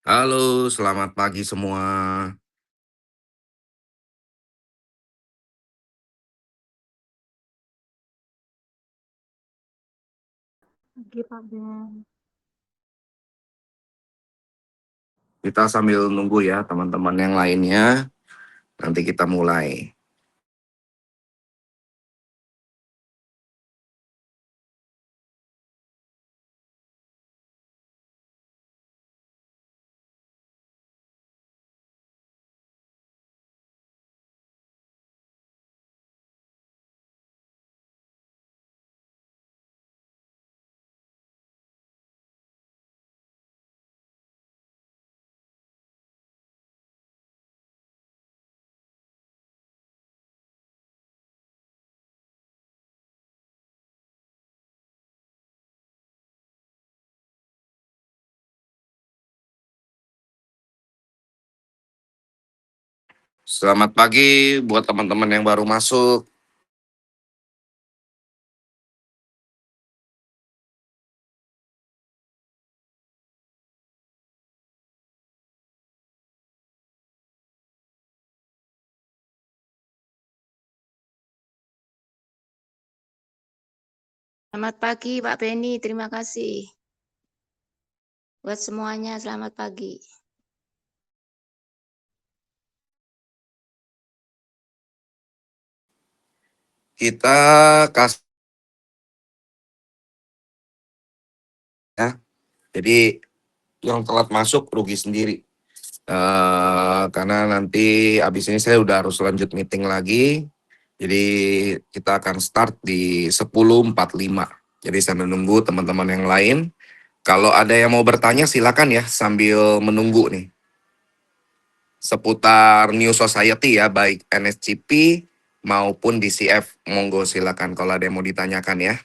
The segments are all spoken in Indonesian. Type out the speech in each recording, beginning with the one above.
Halo, selamat pagi semua. Pagi Pak Ben. Kita sambil nunggu ya teman-teman yang lainnya, nanti kita mulai. Selamat pagi buat teman-teman yang baru masuk. Selamat pagi Pak Beni, terima kasih. Buat semuanya, selamat pagi. Kita kasih ya. Jadi yang telat masuk rugi sendiri. Karena nanti abis ini saya udah harus lanjut meeting lagi. Jadi kita akan start di 10.45. Jadi sambil nunggu teman-teman yang lain. Kalau ada yang mau bertanya silakan ya sambil menunggu nih. Seputar New Society ya, baik NSCP maupun DCF. Monggo silakan kalau ada yang mau ditanyakan ya.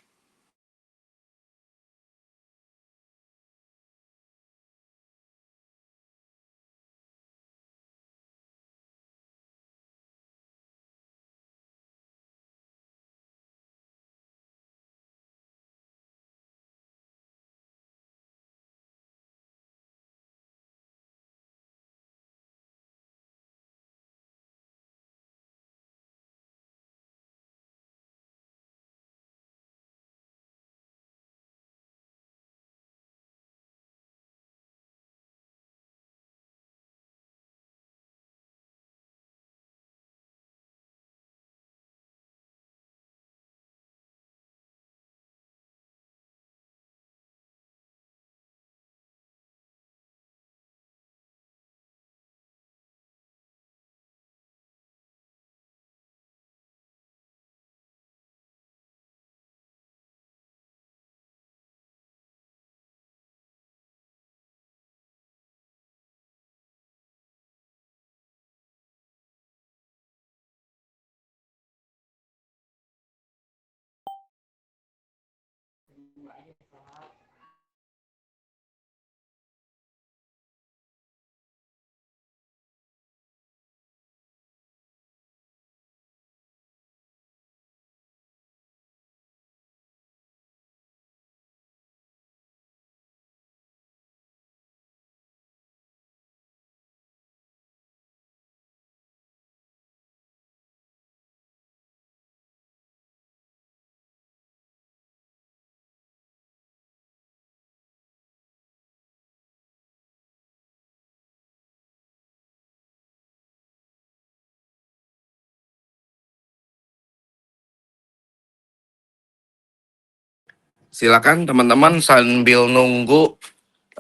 Silakan teman-teman sambil nunggu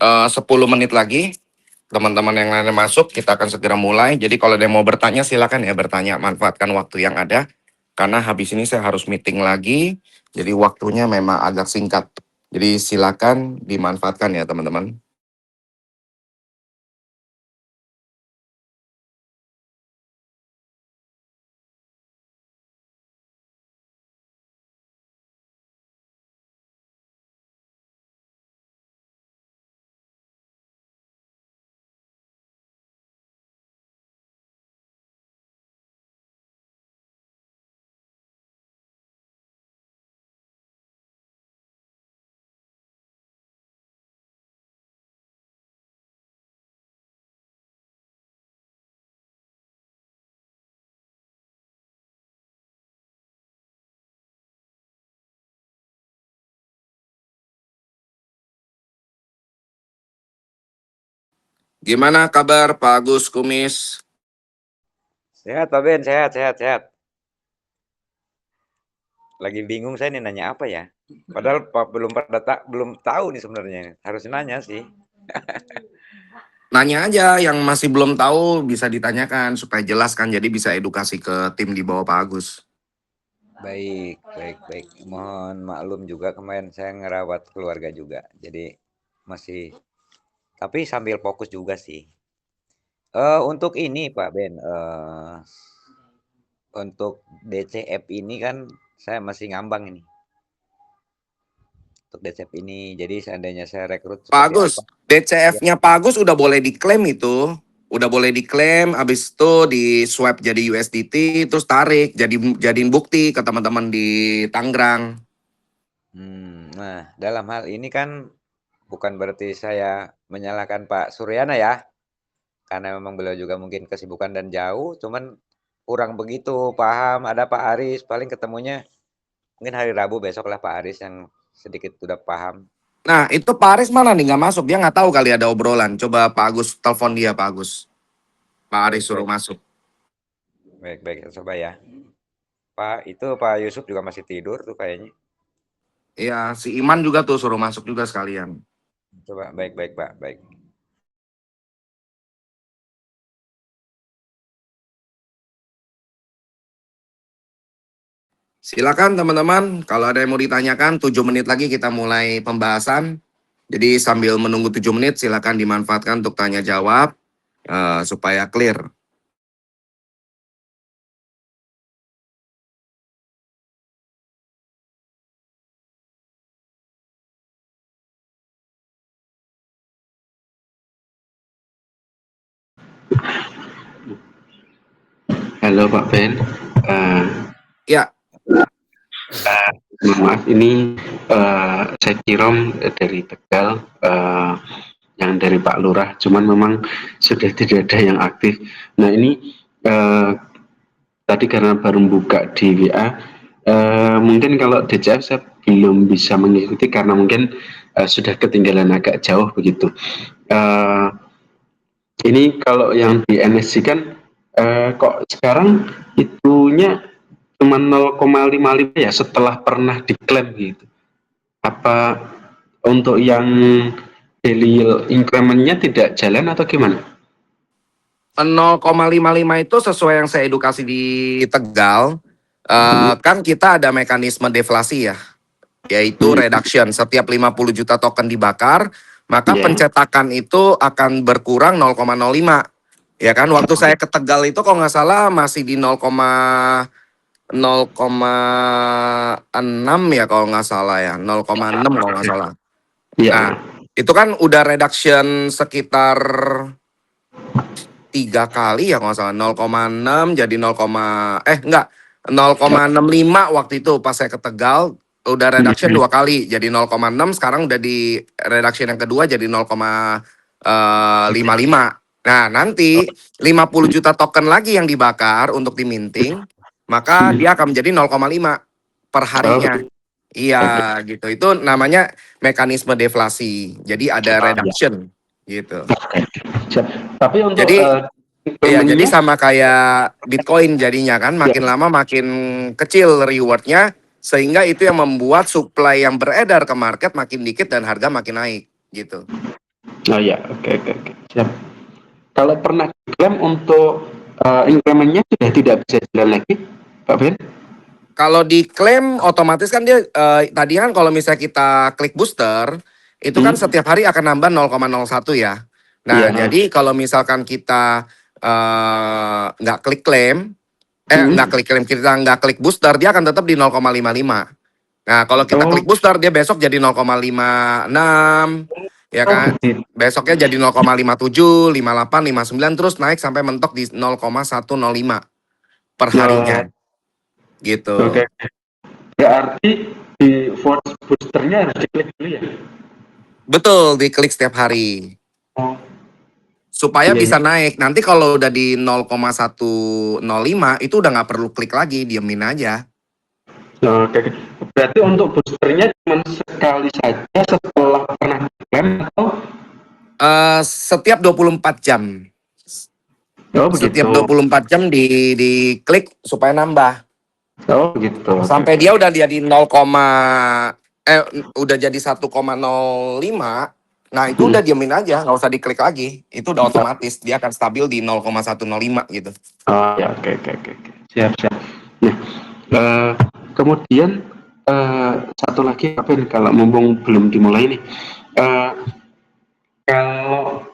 10 menit lagi. Teman-teman yang lain masuk, kita akan segera mulai. Jadi kalau ada yang mau bertanya, silakan ya bertanya. Manfaatkan waktu yang ada. Karena habis ini saya harus meeting lagi. Jadi waktunya memang agak singkat. Jadi silakan dimanfaatkan ya teman-teman. Gimana kabar Pak Agus Kumis? Sehat Pak Ben, sehat. Lagi bingung saya nih nanya apa ya. Padahal Pak belum tahu nih sebenarnya. Harus nanya sih. Nanya aja yang masih belum tahu bisa ditanyakan supaya jelas kan, jadi bisa edukasi ke tim di bawah Pak Agus. Baik. Mohon maklum juga kemarin saya ngerawat keluarga juga. Jadi masih tapi sambil fokus juga sih. Untuk ini Pak Ben, untuk DCF ini kan saya masih ngambang ini. Untuk DCF ini, jadi seandainya saya rekrut Pak seperti Agus, apa? DCF-nya Pak Agus udah boleh diklaim itu. Udah boleh diklaim, habis itu di swap jadi USDT, terus tarik, jadiin bukti ke teman-teman di Tangerang. Nah, dalam hal ini kan bukan berarti saya menyalahkan Pak Suryana ya, karena memang beliau juga mungkin kesibukan dan jauh, cuman kurang begitu paham. Ada Pak Aris, paling ketemunya mungkin hari Rabu besok lah Pak Aris yang sedikit udah paham. Nah, itu Pak Aris mana nih nggak masuk? Dia nggak tahu kali ada obrolan. Coba Pak Agus telepon dia, Pak Agus. Pak Aris suruh Baik. masuk. Baik, coba ya. Pak Yusuf juga masih tidur tuh kayaknya. Iya, si Iman juga tuh suruh masuk juga sekalian. Coba, baik Pak, baik. Silakan teman-teman, kalau ada yang mau ditanyakan, 7 menit lagi kita mulai pembahasan. Jadi sambil menunggu 7 menit, silakan dimanfaatkan untuk tanya jawab supaya clear. Halo Pak Ben. Ya, Mohon maaf ini saya kirim dari Tegal yang dari Pak Lurah, cuman memang sudah tidak ada yang aktif. Nah ini tadi karena baru buka di WA, mungkin kalau DCF saya belum bisa mengikuti karena mungkin sudah ketinggalan agak jauh begitu. Ini kalau yang di NSC kan kok sekarang itunya cuma 0,55 ya setelah pernah diklaim gitu. Apa untuk yang daily increment-nya tidak jalan atau gimana? 0,55 itu sesuai yang saya edukasi di Tegal. Kan kita ada mekanisme deflasi ya, yaitu reduction. Setiap 50 juta token dibakar, maka pencetakan itu akan berkurang 0,05. Ya kan, waktu saya ke Tegal itu kalau nggak salah masih di 0,6 ya kalau nggak salah ya, 0,6 kalau nggak salah. Nah, itu kan udah reduction sekitar 3 kali ya kalau nggak salah, 0,6 jadi 0,65 waktu itu pas saya ke Tegal. Udah reduction 2 kali jadi 0,6, sekarang udah di reduction yang kedua jadi 0,55. Nah, nanti 50 juta token lagi yang dibakar untuk diminting, maka dia akan menjadi 0,5 per harinya. Iya, gitu. Itu namanya mekanisme deflasi. Jadi ada reduction gitu. Tapi untuk jadi sama kayak Bitcoin jadinya kan, makin lama makin kecil rewardnya, sehingga itu yang membuat supply yang beredar ke market makin dikit dan harga makin naik gitu. Oh ya, oke. Siap. Kalau pernah diklaim untuk increment-nya sudah tidak bisa jalan lagi, Pak Ben? Kalau diklaim otomatis kan dia tadi kan kalau misalnya kita klik booster itu kan setiap hari akan nambah 0,01 ya. Nah, jadi kalau misalkan kita nggak klik klaim, kita nggak klik booster, dia akan tetap di 0,55. Nah, kalau kita klik booster dia besok jadi 0,56, ya kan? Besoknya jadi 0,57, 58, 59 terus naik sampai mentok di 0,105 per harinya. Gitu. Oke. Berarti di force boosternya harus diklik dulu ya? Betul, diklik setiap hari. Supaya bisa naik. Nanti kalau udah di 0,105 itu udah nggak perlu klik lagi, diemin aja. Oke. Berarti untuk boosternya cuma sekali saja setelah pernah diklaim atau Setiap 24 jam. Oh Setiap begitu. 24 jam diklik supaya nambah. Oh begitu. Oke, Sampai oke. dia udah jadi udah jadi 1,05. Nah, itu Hmm. udah diemin aja, nggak usah diklik lagi. Itu udah otomatis dia akan stabil di 0,105 gitu. Oh ya, oke, oke, oke, oke. Siap, siap. Nah, kemudian satu lagi apa ini kalau mumpung belum dimulai nih, Eh, kalau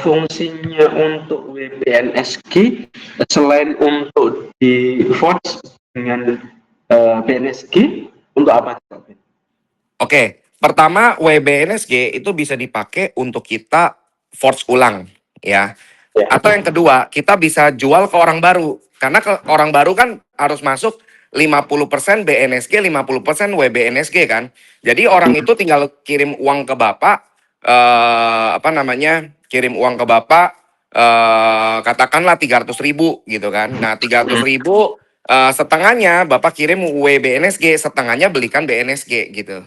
fungsinya untuk WBNSG selain untuk di forge dengan BNSG untuk apa? Oke, pertama WBNSG itu bisa dipakai untuk kita force ulang, ya. Ya. Atau yang kedua, kita bisa jual ke orang baru. Karena ke orang baru kan harus masuk 50% BNSG, 50% WBNSG kan. Jadi orang itu tinggal kirim uang ke Bapak, apa namanya, kirim uang ke Bapak, katakanlah 300.000 gitu kan. Nah, 300.000 setengahnya Bapak kirim WBNSG, setengahnya belikan BNSG gitu.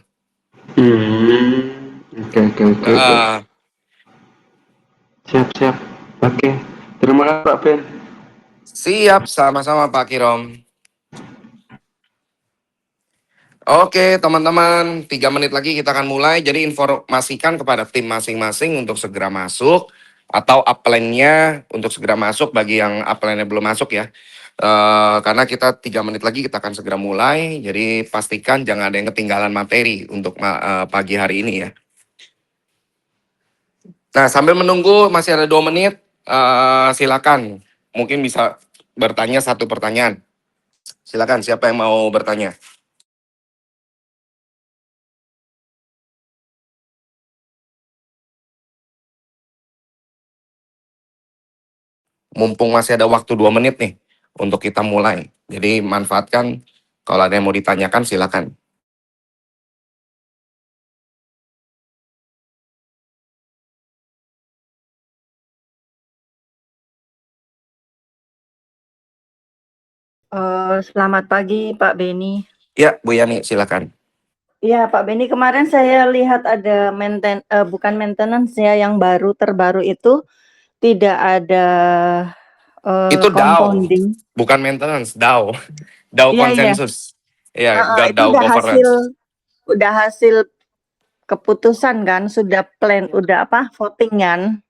Oke, oke, oke, oke. Eh, Siap, siap. Oke. Terima kasih Pak Ben. Siap, sama-sama Pak Kirom. Oke, teman-teman, 3 menit lagi kita akan mulai. Jadi informasikan kepada tim masing-masing untuk segera masuk atau upline-nya untuk segera masuk bagi yang upline-nya belum masuk ya. Karena kita 3 menit lagi kita akan segera mulai. Jadi pastikan jangan ada yang ketinggalan materi untuk pagi hari ini ya. Nah, sambil menunggu masih ada 2 menit, silakan. Mungkin bisa bertanya satu pertanyaan. Silakan, siapa yang mau bertanya? Mumpung masih ada waktu 2 menit nih untuk kita mulai. Jadi manfaatkan, kalau ada yang mau ditanyakan silakan. Selamat pagi Pak Beni. Ya, Bu Yani silakan. Iya Pak Beni, kemarin saya lihat ada bukan maintenance ya, yang terbaru itu tidak ada Itu DAO, compounding. bukan maintenance, DAO. DAO Iya, iya. konsensus. Ya, Itu DAO governance. udah hasil keputusan kan, sudah plan, udah voting kan?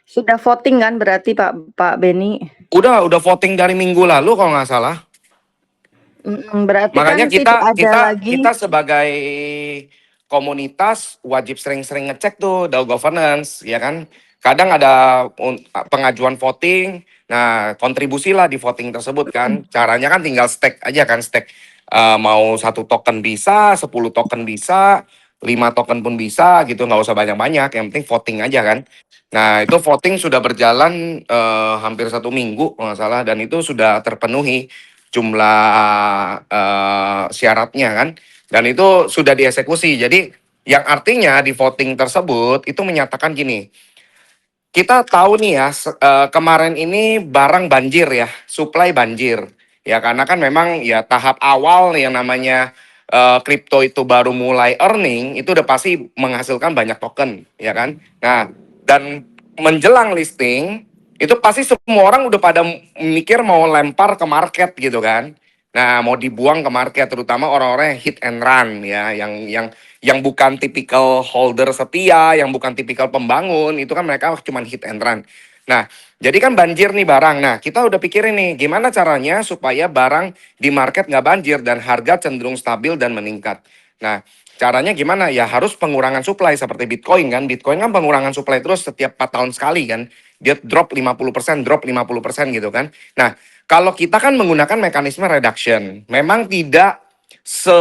Sudah voting kan berarti Pak Beni? Udah voting dari minggu lalu kalau nggak salah. Berarti Makanya kan tidak ada lagi. kita sebagai komunitas wajib sering-sering ngecek tuh DAO governance, ya kan? Kadang ada pengajuan voting, nah kontribusilah di voting tersebut kan. Caranya kan tinggal stake aja kan, stake. Mau 1 token bisa, 10 token bisa, 5 token pun bisa gitu, nggak usah banyak-banyak, yang penting voting aja kan. Nah, itu voting sudah berjalan hampir 1 minggu kalau nggak salah, dan itu sudah terpenuhi jumlah syaratnya kan, dan itu sudah dieksekusi. Jadi yang artinya di voting tersebut itu menyatakan gini, kita tahu nih ya, kemarin ini barang banjir ya, supply banjir ya, karena kan memang ya tahap awal yang namanya kripto itu baru mulai earning, itu udah pasti menghasilkan banyak token ya kan. Nah, dan menjelang listing itu pasti semua orang udah pada mikir mau lempar ke market gitu kan. Nah, mau dibuang ke market, terutama orang-orang yang hit and run ya, yang bukan tipikal holder setia, yang bukan tipikal pembangun, itu kan mereka cuma hit and run. Nah, jadi kan banjir nih barang. Nah, kita udah pikirin nih, gimana caranya supaya barang di market nggak banjir dan harga cenderung stabil dan meningkat. Nah, caranya gimana? Ya harus pengurangan supply seperti Bitcoin kan. Bitcoin kan pengurangan supply terus setiap 4 tahun sekali kan. Dia drop 50%, drop 50% gitu kan. Nah, kalau kita kan menggunakan mekanisme reduction, memang tidak se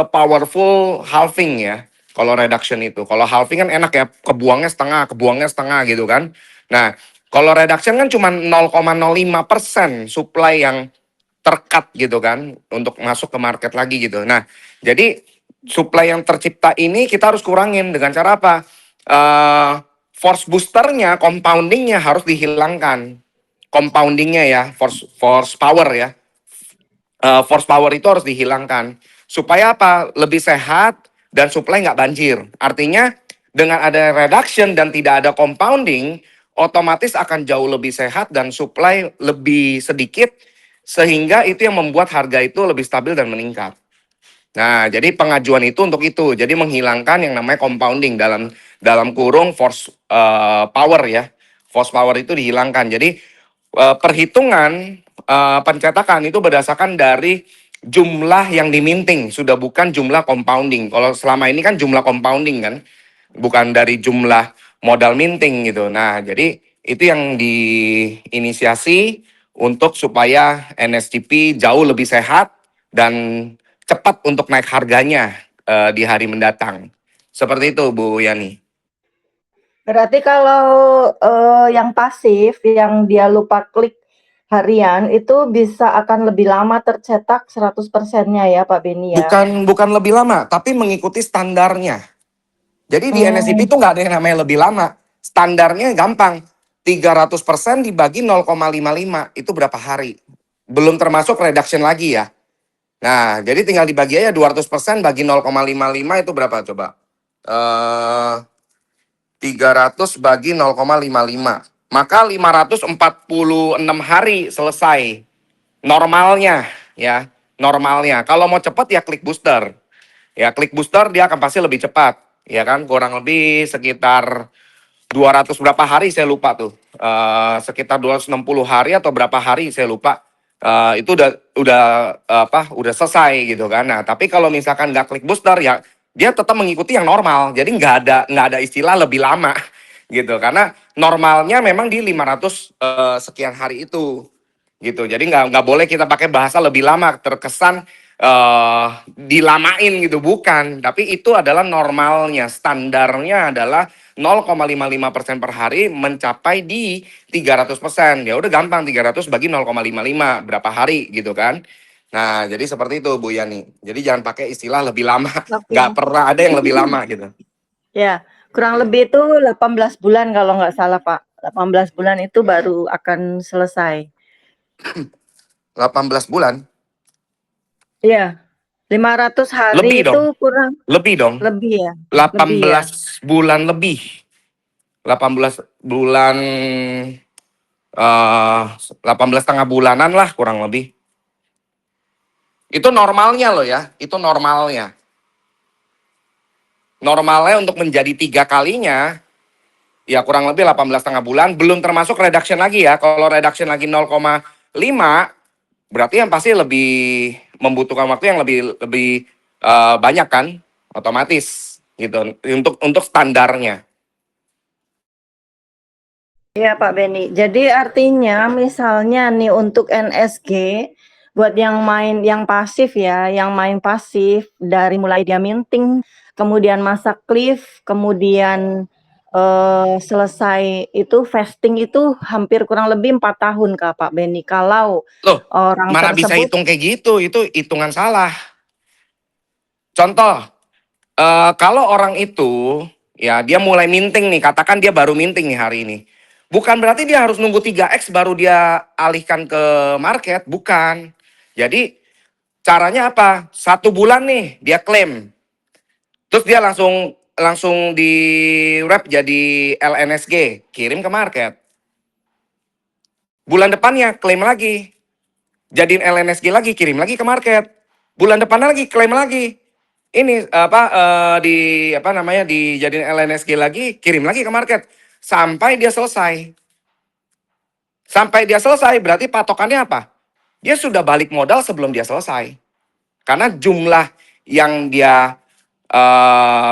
powerful halving ya. Kalau reduction itu, kalau halving kan enak ya, kebuangnya setengah gitu kan. Nah, kalau reduction kan cuma 0,05% supply yang tercut gitu kan untuk masuk ke market lagi gitu. Nah, jadi supply yang tercipta ini kita harus kurangin dengan cara apa? Force boosternya, compoundingnya harus dihilangkan. Compoundingnya ya, force power ya. Force power itu harus dihilangkan. supaya apa? Lebih sehat dan supply nggak banjir. Artinya dengan ada reduction dan tidak ada compounding, otomatis akan jauh lebih sehat dan supply lebih sedikit, sehingga itu yang membuat harga itu lebih stabil dan meningkat. Nah, jadi pengajuan itu untuk itu. Jadi menghilangkan yang namanya compounding dalam kurung force power ya. Force power itu dihilangkan. Jadi perhitungan pencetakan itu berdasarkan dari jumlah yang diminting, sudah bukan jumlah compounding. Kalau selama ini kan jumlah compounding kan, bukan dari jumlah modal minting gitu. Nah, jadi itu yang diinisiasi untuk supaya NSGP jauh lebih sehat dan cepat untuk naik harganya di hari mendatang. Seperti itu, Bu Yani. Berarti kalau yang pasif, yang dia lupa klik harian, itu bisa akan lebih lama tercetak 100%-nya ya Pak Beni ya? Bukan lebih lama, tapi mengikuti standarnya. Jadi di Hmm. NSGP itu nggak ada yang namanya lebih lama. Standarnya gampang. 300% dibagi 0,55 itu berapa hari? Belum termasuk reduction lagi ya. Nah, jadi tinggal dibagi aja 200% bagi 0,55 itu berapa coba? 300 bagi 0,55. Maka 546 hari selesai. Normalnya ya, normalnya. Kalau mau cepat ya klik booster. Ya, klik booster dia akan pasti lebih cepat. Ya kan, kurang lebih sekitar 200 berapa hari saya lupa tuh. Sekitar 260 hari atau berapa hari saya lupa. Itu udah selesai gitu kan. Nah, tapi kalau misalkan nggak klik booster ya dia tetap mengikuti yang normal. Jadi nggak ada istilah lebih lama gitu. Karena normalnya memang di 500 sekian hari itu gitu. Jadi nggak boleh kita pakai bahasa lebih lama, terkesan dilamain gitu, bukan. Tapi itu adalah normalnya, standarnya adalah 0,55% per hari mencapai di 300%. Ya udah gampang, 300 bagi 0,55 berapa hari gitu kan. Nah, jadi seperti itu Bu Yani. Jadi jangan pakai istilah lebih lama. Oke. Nggak pernah ada yang lebih lama gitu. Ya, kurang lebih itu 18 bulan kalau nggak salah Pak. 18 bulan itu baru akan selesai. 18 bulan? Iya, 500 hari Lebih itu dong. kurang Lebih dong. lebih ya. 18 bulan lebih. 18 bulan 18,5 bulanan lah kurang lebih. Itu normalnya loh ya, itu normalnya. Normalnya untuk menjadi 3 kalinya, ya kurang lebih 18,5 bulan, belum termasuk reduction lagi ya. Kalau reduction lagi 0,5, berarti yang pasti lebih membutuhkan waktu yang lebih banyak kan, otomatis gitu. Untuk standarnya. Iya Pak Beni. Jadi artinya misalnya nih untuk NSG buat yang pasif ya, yang main pasif dari mulai dia minting, kemudian masa cliff, kemudian selesai itu vesting itu hampir kurang lebih 4 tahun Kak Pak Beni. Kalau Loh, orang mana bisa tersebut hitung kayak gitu? Itu hitungan salah. Contoh, kalau orang itu ya dia mulai minting nih, katakan dia baru minting nih hari ini. Bukan berarti dia harus nunggu 3x baru dia alihkan ke market, bukan. Jadi caranya apa? 1 bulan nih dia klaim. Terus dia langsung di wrap jadi LNSG, kirim ke market. Bulan depannya klaim lagi. Jadiin LNSG lagi, kirim lagi ke market. Bulan depan lagi klaim lagi. Ini dijadiin LNSG lagi, kirim lagi ke market sampai dia selesai. Sampai dia selesai berarti patokannya apa? Dia sudah balik modal sebelum dia selesai. Karena jumlah yang dia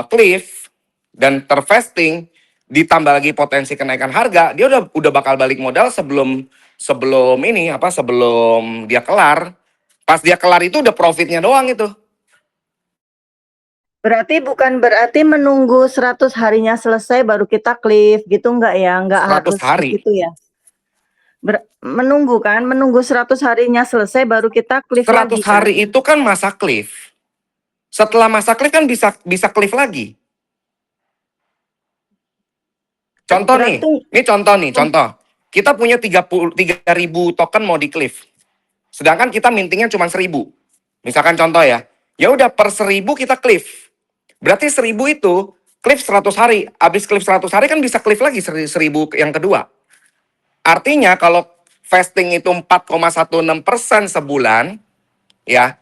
cliff dan tervesting ditambah lagi potensi kenaikan harga, dia udah bakal balik modal sebelum dia kelar. Pas dia kelar itu udah profitnya doang itu. berarti bukan berarti menunggu 100 harinya selesai baru kita cliff gitu enggak ya? Enggak 100 harus hari. begitu ya. Menunggu 100 harinya selesai baru kita cliff 100 lagi kan? hari itu kan masa cliff. Setelah masa cliff kan bisa cliff lagi. Contoh nih, ini contoh. Kita punya 3.000 token mau di cliff. Sedangkan kita mintingnya cuma 1.000. Misalkan contoh ya, Ya udah per 1000 kita cliff. Berarti 1000 itu cliff 100 hari. Habis cliff 100 hari kan bisa cliff lagi 1000 yang kedua. Artinya kalau vesting itu 4,16% sebulan, ya.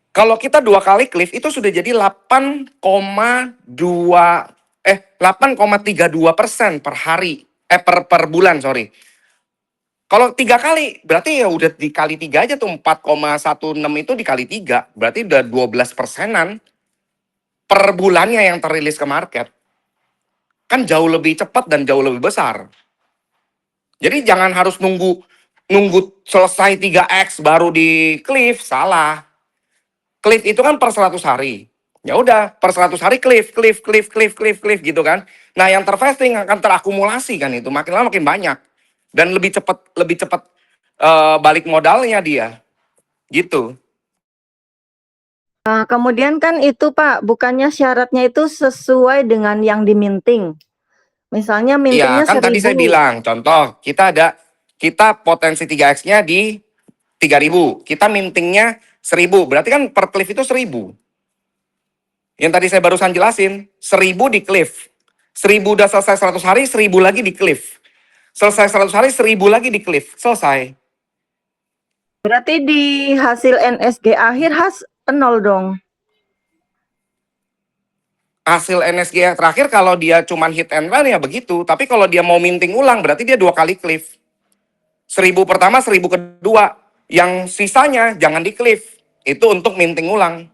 Kalau kita 2 kali cliff itu sudah jadi 8,32% per hari. Per bulan, sorry. Kalau 3 kali, berarti ya udah dikali 3 aja tuh, 4,16 itu dikali 3, berarti udah 12%-an per bulannya yang terilis ke market. Kan jauh lebih cepat dan jauh lebih besar. Jadi jangan harus nunggu selesai 3x baru di cliff, salah. Cliff itu kan per 100 hari. Ya udah, per 100 hari cliff gitu kan. Nah, yang tervesting akan terakumulasi kan itu, makin lama makin banyak. Dan lebih cepat balik modalnya dia. Gitu. Kemudian kan itu Pak, bukannya syaratnya itu sesuai dengan yang diminting. Misalnya Iya, mintingnya kan tadi saya 1000. bilang, contoh, kita potensi 3x-nya di 3000. Kita mintingnya 1000, berarti kan per cliff itu 1000. Yang tadi saya barusan jelasin, 1000 di cliff. 1000 udah selesai 100 hari, 1000 lagi di cliff. Selesai 100 hari, 1000 lagi di cliff. Selesai. Berarti di hasil NSG akhir 0 dong. Hasil NSG yang terakhir kalau dia cuman hit and run ya begitu. Tapi kalau dia mau minting ulang berarti dia 2 kali cliff. 1000 pertama, 1000 kedua. Yang sisanya jangan di cliff. Itu untuk minting ulang.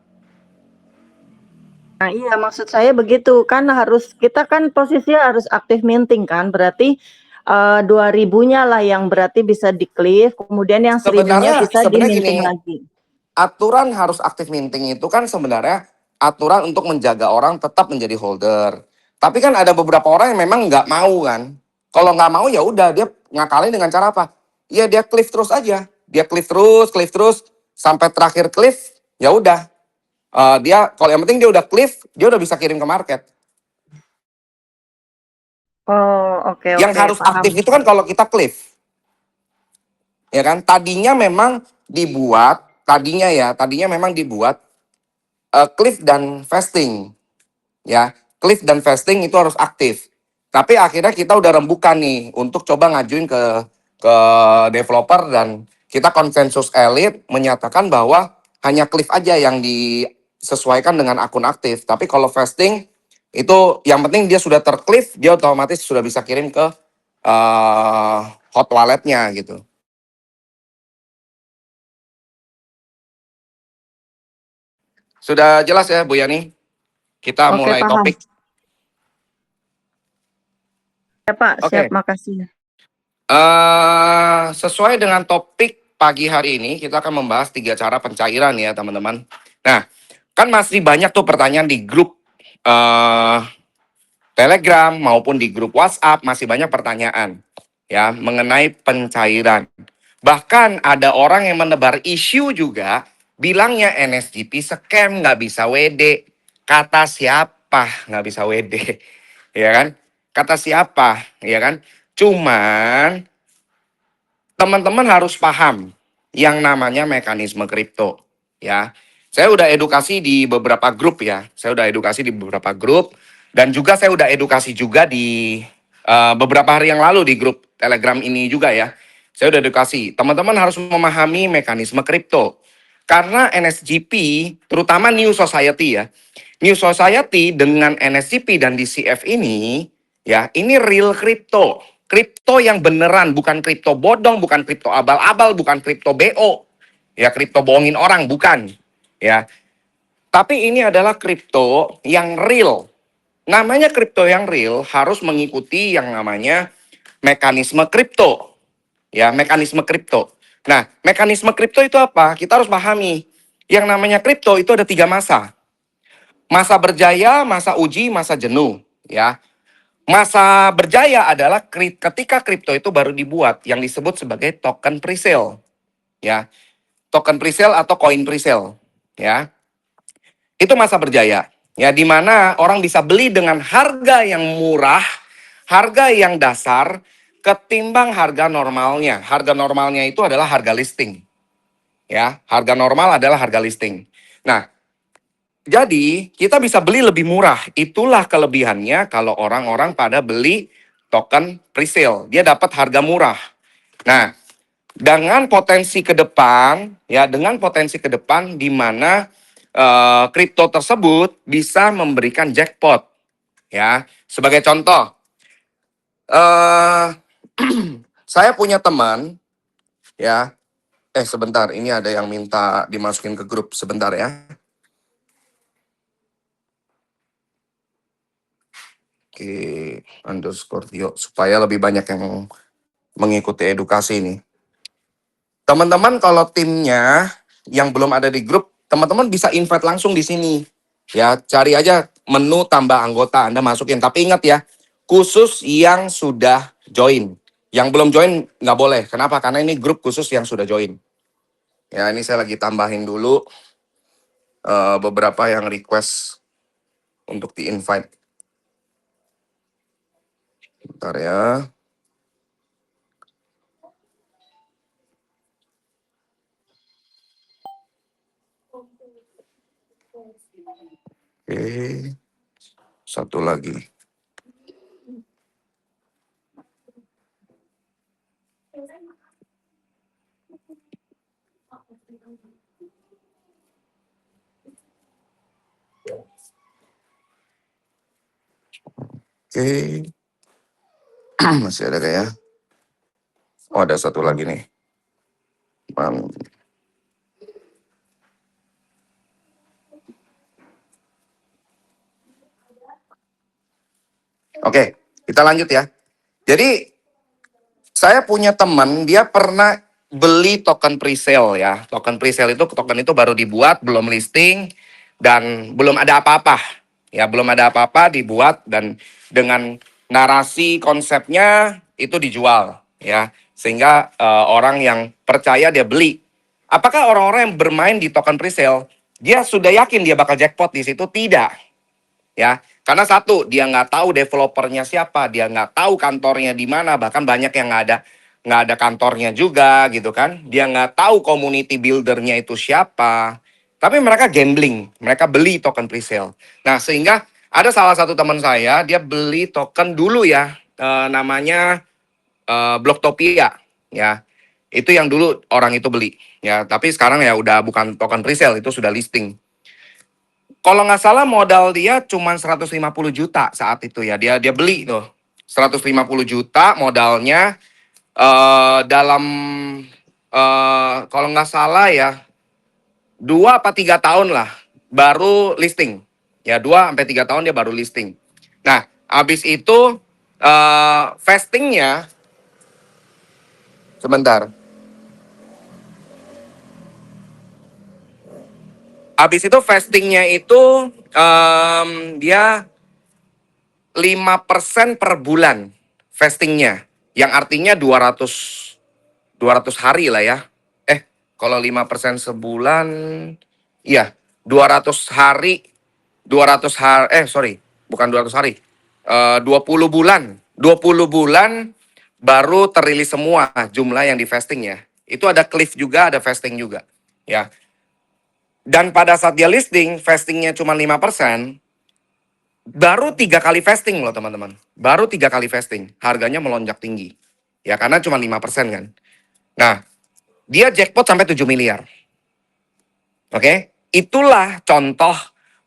Nah, iya maksud saya begitu kan, kita kan posisinya harus aktif minting kan, berarti 2000-nya lah yang berarti bisa di cliff, kemudian yang 1000-nya bisa di minting lagi. Aturan harus aktif minting itu kan sebenarnya aturan untuk menjaga orang tetap menjadi holder. Tapi kan ada beberapa orang yang memang nggak mau kan. Kalau nggak mau ya udah, dia ngakalin dengan cara apa? Ya dia cliff terus aja. Dia cliff terus sampai terakhir cliff, ya udah. Dia kalau yang penting dia udah cliff, dia udah bisa kirim ke market. Oh, oke. Yang harus paham. aktif itu kan kalau kita cliff. Ya kan? Tadinya memang dibuat cliff dan vesting. Ya, cliff dan vesting itu harus aktif. Tapi akhirnya kita udah rembukan nih untuk coba ngajuin ke developer, dan kita konsensus elit menyatakan bahwa hanya cliff aja yang disesuaikan dengan akun aktif. Tapi kalau vesting itu yang penting dia sudah tercliff, dia otomatis sudah bisa kirim ke hot walletnya gitu. Sudah jelas ya Bu Yani? Kita Oke, mulai paham. topik. Ya Pak, Oke. siap, makasih. Sesuai dengan topik pagi hari ini, kita akan membahas 3 cara pencairan ya teman-teman. Nah, kan masih banyak tuh pertanyaan di grup Telegram maupun di grup WhatsApp, masih banyak pertanyaan ya mengenai pencairan. Bahkan ada orang yang menebar isu juga, bilangnya NSGP scam, nggak bisa WD. Kata siapa nggak bisa WD? Ya kan? Kata siapa? Ya kan? Cuman teman-teman harus paham yang namanya mekanisme kripto, ya. Saya udah edukasi di beberapa grup ya. Dan juga saya udah edukasi juga di beberapa hari yang lalu di grup Telegram ini juga ya. Saya udah edukasi. Teman-teman harus memahami mekanisme kripto. Karena NSGP, terutama New Society ya. New Society dengan NSGP dan DCF ini, ya, ini real kripto. Kripto yang beneran, bukan kripto bodong, bukan kripto abal-abal, bukan kripto BO. Ya, kripto bohongin orang, bukan. Ya. Tapi ini adalah kripto yang real. Namanya kripto yang real harus mengikuti yang namanya mekanisme kripto. Ya, mekanisme kripto. Nah, mekanisme kripto itu apa? Kita harus pahami. Yang namanya kripto itu ada 3 masa. Masa berjaya, masa uji, masa jenuh. Ya. Masa berjaya adalah ketika kripto itu baru dibuat, yang disebut sebagai token presale. Ya. Token presale atau koin presale. Ya. Itu masa berjaya. Ya, di mana orang bisa beli dengan harga yang murah, harga yang dasar, ketimbang harga normalnya. Harga normalnya itu adalah harga listing. Ya, harga normal adalah harga listing. Nah, Jadi kita bisa beli lebih murah. Itulah kelebihannya kalau orang-orang pada beli token presale. Dia dapat harga murah. Nah, dengan potensi ke depan, ya, dengan potensi ke depan di mana kripto tersebut bisa memberikan jackpot, ya. Sebagai contoh, eh saya punya teman, ya. Sebentar, ini ada yang minta dimasukin ke grup, sebentar ya. Oke, underscore Tio, supaya lebih banyak yang mengikuti edukasi ini. Teman-teman kalau timnya yang belum ada di grup, teman-teman bisa invite langsung di sini. Ya, cari aja menu tambah anggota, Anda masukin. Tapi ingat ya, khusus yang sudah join. Yang belum join nggak boleh. Kenapa? Karena ini grup khusus yang sudah join. Ya, ini saya lagi tambahin dulu beberapa yang request untuk di-invite. Bentar ya. Oke. Satu lagi. Oke. Masih ada kayak? Oh, ada satu lagi nih. Oke, kita lanjut ya. Jadi saya punya teman, dia pernah beli token presale ya. Token presale itu baru dibuat, belum listing dan belum ada apa-apa. Ya, belum ada apa-apa dibuat dan dengan narasi konsepnya itu dijual ya. Sehingga orang yang percaya dia beli. Apakah orang-orang yang bermain di token presale dia sudah yakin dia bakal jackpot di situ? Tidak. Ya, karena satu, dia nggak tahu developernya siapa, dia nggak tahu kantornya di mana, bahkan banyak yang nggak ada kantornya juga gitu kan. Dia nggak tahu community buildernya itu siapa. Tapi mereka gambling, mereka beli token presale. Nah, sehingga ada salah satu teman saya, dia beli token dulu ya, namanya Blocktopia ya. Itu yang dulu orang itu beli ya, tapi sekarang ya udah bukan token presale, itu sudah listing. Kalau nggak salah modal dia cuma 150 juta saat itu ya. Dia beli tuh. 150 juta modalnya dalam kalau nggak salah ya 2 apa 3 tahun lah baru listing. Ya 2 sampai 3 tahun dia baru listing. Nah, habis itu vestingnya sebentar. Habis itu vestingnya itu dia 5% per bulan vestingnya. Yang artinya 200 hari lah ya. Kalau 5% sebulan, iya 200 hari, 200 hari, bukan 200 hari. 20 bulan. 20 bulan baru terilis semua jumlah yang di vesting ya. Itu ada cliff juga, ada vesting juga. Ya. Dan pada saat dia listing, vestingnya cuma 5%, baru 3 kali vesting loh teman-teman. Baru 3 kali vesting. Harganya melonjak tinggi. Ya karena cuma 5% kan. Nah, dia jackpot sampai 7 miliar. Oke? Itulah contoh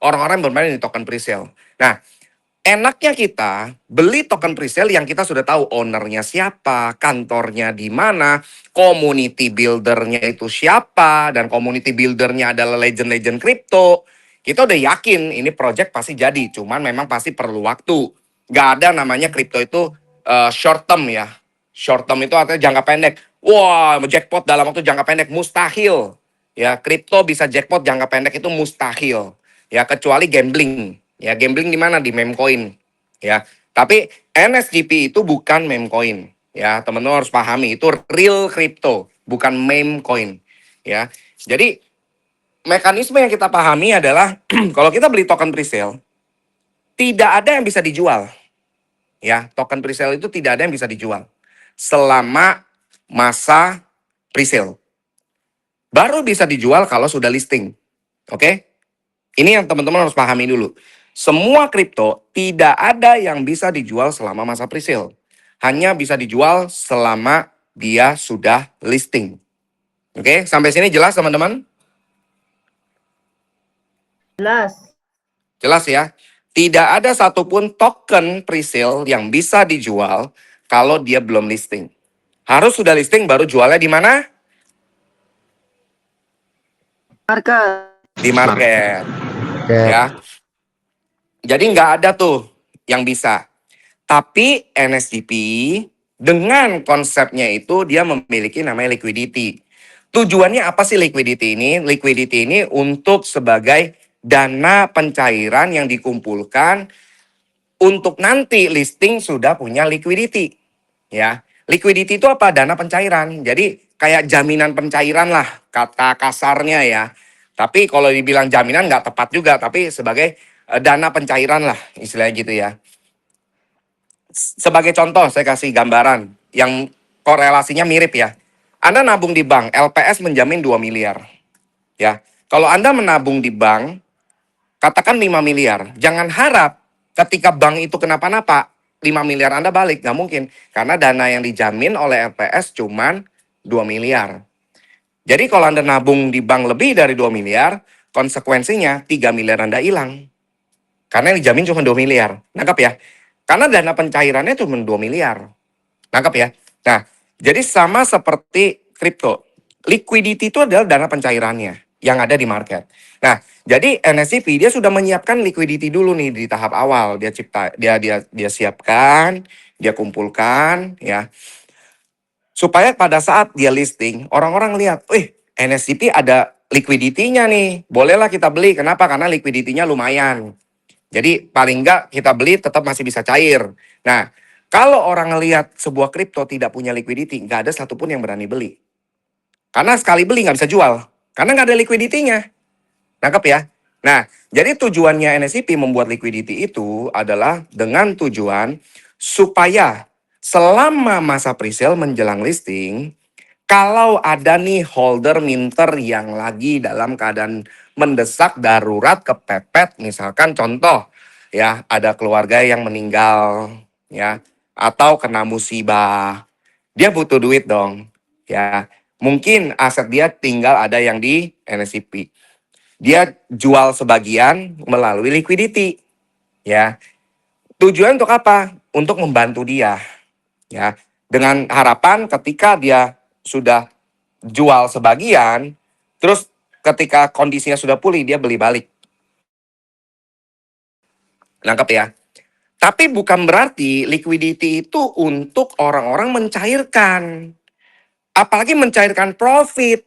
orang-orang yang bermain di token presale. Nah, enaknya kita beli token presale yang kita sudah tahu ownernya siapa, kantornya di mana, community buildernya itu siapa, dan community buildernya adalah legend-legend crypto. Kita udah yakin ini project pasti jadi, cuman memang pasti perlu waktu. Gak ada namanya crypto itu short term ya. Short term itu artinya jangka pendek. Wah, jackpot dalam waktu jangka pendek mustahil. Ya, kripto bisa jackpot jangka pendek itu mustahil. Ya, kecuali gambling. Ya, gambling di mana? Di meme coin. Ya, tapi NSGP itu bukan meme coin. Ya, teman-teman harus pahami itu real crypto, bukan meme coin. Ya. Jadi mekanisme yang kita pahami adalah kalau kita beli token presale, tidak ada yang bisa dijual. Ya, token presale itu tidak ada yang bisa dijual selama masa presale. Baru bisa dijual kalau sudah listing. Oke? Ini yang teman-teman harus pahami dulu. Semua kripto tidak ada yang bisa dijual selama masa presale. Hanya bisa dijual selama dia sudah listing. Oke, sampai sini jelas teman-teman? Jelas. Jelas ya? Tidak ada satupun token presale yang bisa dijual kalau dia belum listing. Harus sudah listing baru jualnya di mana? Market. Di market. Ya. Jadi nggak ada tuh yang bisa. Tapi NSDP dengan konsepnya itu dia memiliki namanya liquidity. Tujuannya apa sih liquidity ini? Liquidity ini untuk sebagai dana pencairan yang dikumpulkan untuk nanti listing sudah punya liquidity. Ya, liquidity itu apa? Dana pencairan. Jadi kayak jaminan pencairan lah kata kasarnya ya. Tapi kalau dibilang jaminan nggak tepat juga, tapi sebagai dana pencairan lah istilahnya gitu ya. Sebagai contoh saya kasih gambaran yang korelasinya mirip ya. Anda nabung di bank, LPS menjamin 2 miliar. Ya. Kalau Anda menabung di bank, katakan 5 miliar. Jangan harap ketika bank itu kenapa-napa, 5 miliar Anda balik. Nggak mungkin. Karena dana yang dijamin oleh LPS cuman 2 miliar. Jadi kalau Anda nabung di bank lebih dari 2 miliar, konsekuensinya 3 miliar Anda hilang. Karena yang dijamin cuma 2 miliar. Nangkap ya? Karena dana pencairannya cuma 2 miliar. Nangkap ya? Nah, jadi sama seperti kripto. Liquidity itu adalah dana pencairannya yang ada di market. Nah, jadi NSCP dia sudah menyiapkan liquidity dulu nih di tahap awal. Dia siapkan, dia kumpulkan ya. Supaya pada saat dia listing, orang-orang lihat, NSCP ada liquidity-nya nih. Bolehlah kita beli. Kenapa? Karena liquidity-nya lumayan. Jadi paling enggak kita beli tetap masih bisa cair. Nah, kalau orang ngelihat sebuah kripto tidak punya liquidity, nggak ada satupun yang berani beli. Karena sekali beli nggak bisa jual. Karena nggak ada liquidity-nya. Nangkep ya? Nah, jadi tujuannya NSCP membuat liquidity itu adalah dengan tujuan supaya selama masa presale menjelang listing, kalau ada nih holder minter yang lagi dalam keadaan mendesak darurat kepepet, misalkan contoh ya ada keluarga yang meninggal ya atau kena musibah, dia butuh duit dong ya. Mungkin aset dia tinggal ada yang di NSCP. Dia jual sebagian melalui liquidity ya. Tujuan untuk apa? Untuk membantu dia ya. Dengan harapan ketika dia sudah jual sebagian, terus ketika kondisinya sudah pulih, dia beli balik. Nangkep ya? Tapi bukan berarti liquidity itu untuk orang-orang mencairkan. Apalagi mencairkan profit.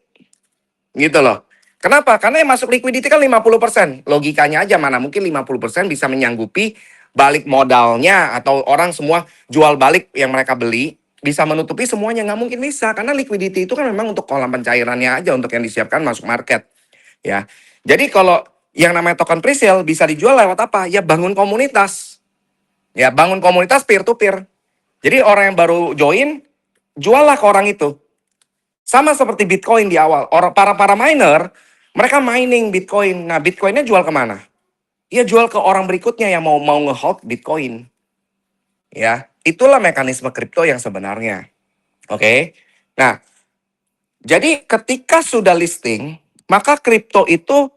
Gitu loh. Kenapa? Karena yang masuk liquidity kan 50%. Logikanya aja mana mungkin 50% bisa menyanggupi balik modalnya atau orang semua jual balik yang mereka beli. Bisa menutupi semuanya, nggak mungkin bisa karena liquidity itu kan memang untuk kolam pencairannya aja untuk yang disiapkan masuk market ya. Jadi kalau yang namanya token presale bisa dijual lewat apa? Ya bangun komunitas. Ya bangun komunitas peer to peer. Jadi orang yang baru join juallah ke orang itu. Sama seperti Bitcoin di awal. Para miner mereka mining Bitcoin. Nah, Bitcoinnya jual kemana? Ya jual ke orang berikutnya yang mau nge-hold Bitcoin. Ya, itulah mekanisme kripto yang sebenarnya. Oke. Nah, jadi ketika sudah listing, maka kripto itu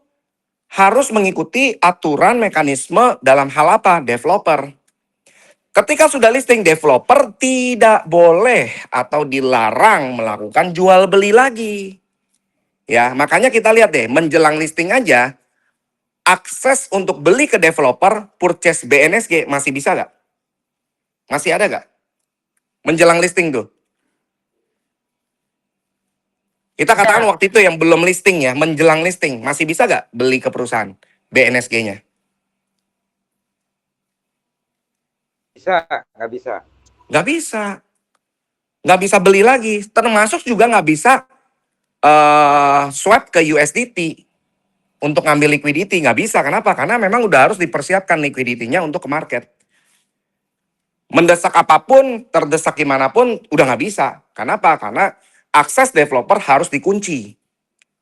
harus mengikuti aturan mekanisme dalam hal apa? Developer. Ketika sudah listing, developer tidak boleh atau dilarang melakukan jual beli lagi. Ya, makanya kita lihat deh, menjelang listing aja, akses untuk beli ke developer, purchase BNSG masih bisa nggak? Masih ada nggak? Menjelang listing tuh. Kita katakan waktu itu yang belum listing ya, menjelang listing. Masih bisa nggak beli ke perusahaan BNSG-nya? Bisa, nggak bisa. Nggak bisa. Nggak bisa beli lagi. Termasuk juga nggak bisa swap ke USDT untuk ngambil liquidity. Nggak bisa. Kenapa? Karena memang udah harus dipersiapkan liquidity-nya untuk ke market. Mendesak apapun, terdesak gimana pun, udah nggak bisa. Kenapa? Karena akses developer harus dikunci.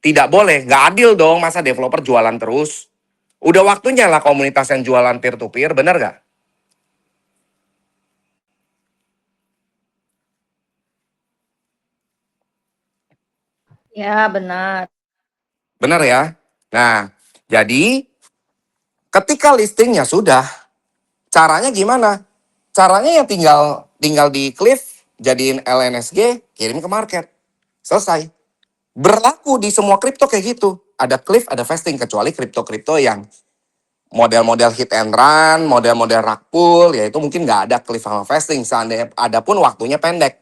Tidak boleh, nggak adil dong masa developer jualan terus. Udah waktunya lah komunitas yang jualan peer to peer, bener gak? Ya, benar. Bener ya? Nah, jadi ketika listingnya sudah, caranya gimana? Caranya ya tinggal di Cliff, jadiin LNSG, kirim ke market. Selesai. Berlaku di semua kripto kayak gitu. Ada Cliff, ada vesting, kecuali kripto-kripto yang model-model hit and run, model-model rug pull, yaitu mungkin nggak ada Cliff sama vesting. Seandainya ada pun waktunya pendek.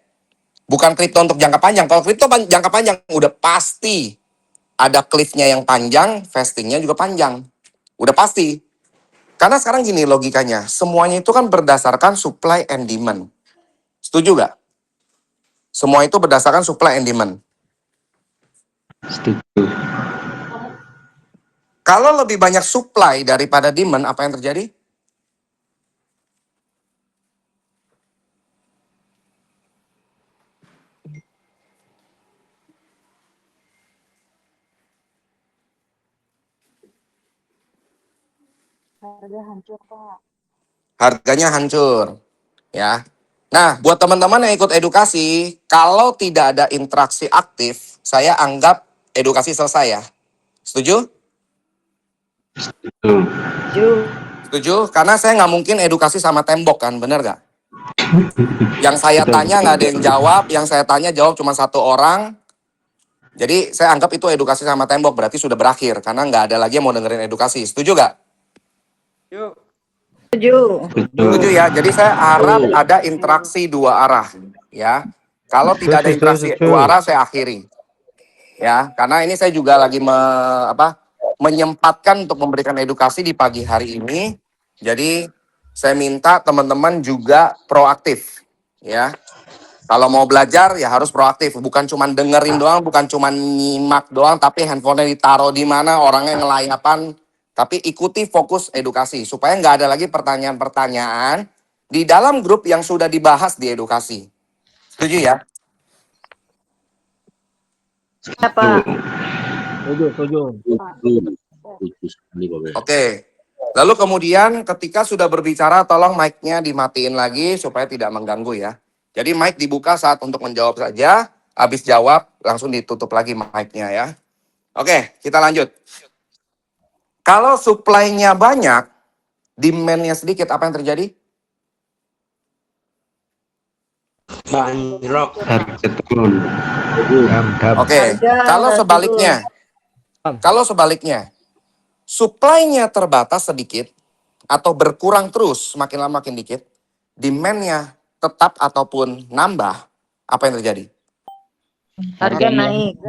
Bukan kripto untuk jangka panjang. Kalau kripto jangka panjang udah pasti ada cliff-nya yang panjang, vestingnya juga panjang. Udah pasti. Karena sekarang gini logikanya, semuanya itu kan berdasarkan supply and demand. Setuju gak? Semua itu berdasarkan supply and demand. Setuju. Kalau lebih banyak supply daripada demand, apa yang terjadi? Harga hancur, Pak. Harganya hancur. Ya. Nah, buat teman-teman yang ikut edukasi, kalau tidak ada interaksi aktif, saya anggap edukasi selesai ya. Setuju? Setuju. Setuju? Karena saya nggak mungkin edukasi sama tembok kan, bener nggak? Yang saya Betul, tanya betul, nggak ada yang betul. jawab, yang saya tanya jawab cuma satu orang. Jadi saya anggap itu edukasi sama tembok, berarti sudah berakhir. Karena nggak ada lagi yang mau dengerin edukasi. Setuju nggak? Yuk. Setuju. Setuju ya. Jadi saya harap ada interaksi dua arah. Ya. Kalau tidak ada interaksi dua arah, saya akhiri. Ya, karena ini saya juga lagi menyempatkan untuk memberikan edukasi di pagi hari ini. Jadi saya minta teman-teman juga proaktif, ya. Kalau mau belajar ya harus proaktif, bukan cuma dengerin doang, bukan cuma nyimak doang, tapi handphonenya ditaruh di mana, orangnya ngelayapan, tapi ikuti fokus edukasi supaya nggak ada lagi pertanyaan-pertanyaan di dalam grup yang sudah dibahas di edukasi. Setuju ya? Siapa? Oke. Lalu kemudian ketika sudah berbicara, tolong mic-nya dimatiin lagi supaya tidak mengganggu ya. Jadi mic dibuka saat untuk menjawab saja. Habis jawab, langsung ditutup lagi mic-nya ya. Oke, kita lanjut. Kalau supply-nya banyak, demand-nya sedikit, apa yang terjadi? Harga turun. Oke, kalau sebaliknya, supply-nya terbatas sedikit atau berkurang terus makin lama makin dikit, demand-nya tetap ataupun nambah, apa yang terjadi? Harga naik.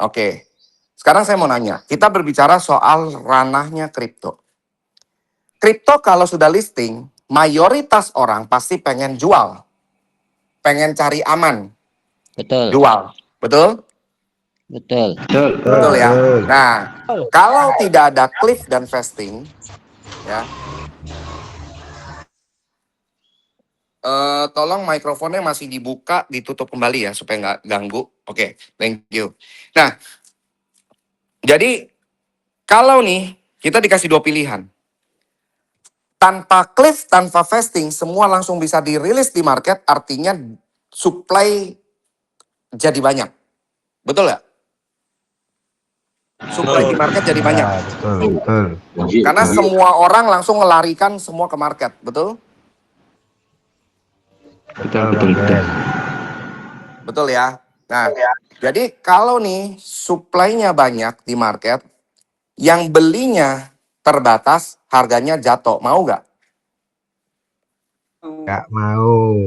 Oke, sekarang saya mau nanya, kita berbicara soal ranahnya kripto. Kripto kalau sudah listing, mayoritas orang pasti pengen jual, pengen cari aman, Betul, jual, betul? betul. Betul ya. Nah, kalau tidak ada cliff dan vesting, ya, tolong mikrofonnya masih dibuka, ditutup kembali ya supaya nggak ganggu. Oke, thank you. Nah, jadi kalau nih kita dikasih dua pilihan, tanpa cliff, tanpa vesting, semua langsung bisa dirilis di market, artinya supply jadi banyak, betul nggak? Supply di market jadi banyak. Karena semua orang langsung melarikan semua ke market, betul? Betul. Betul ya. Nah, jadi kalau nih supply-nya banyak di market, yang belinya terbatas, harganya jatuh. Mau nggak? Nggak mau.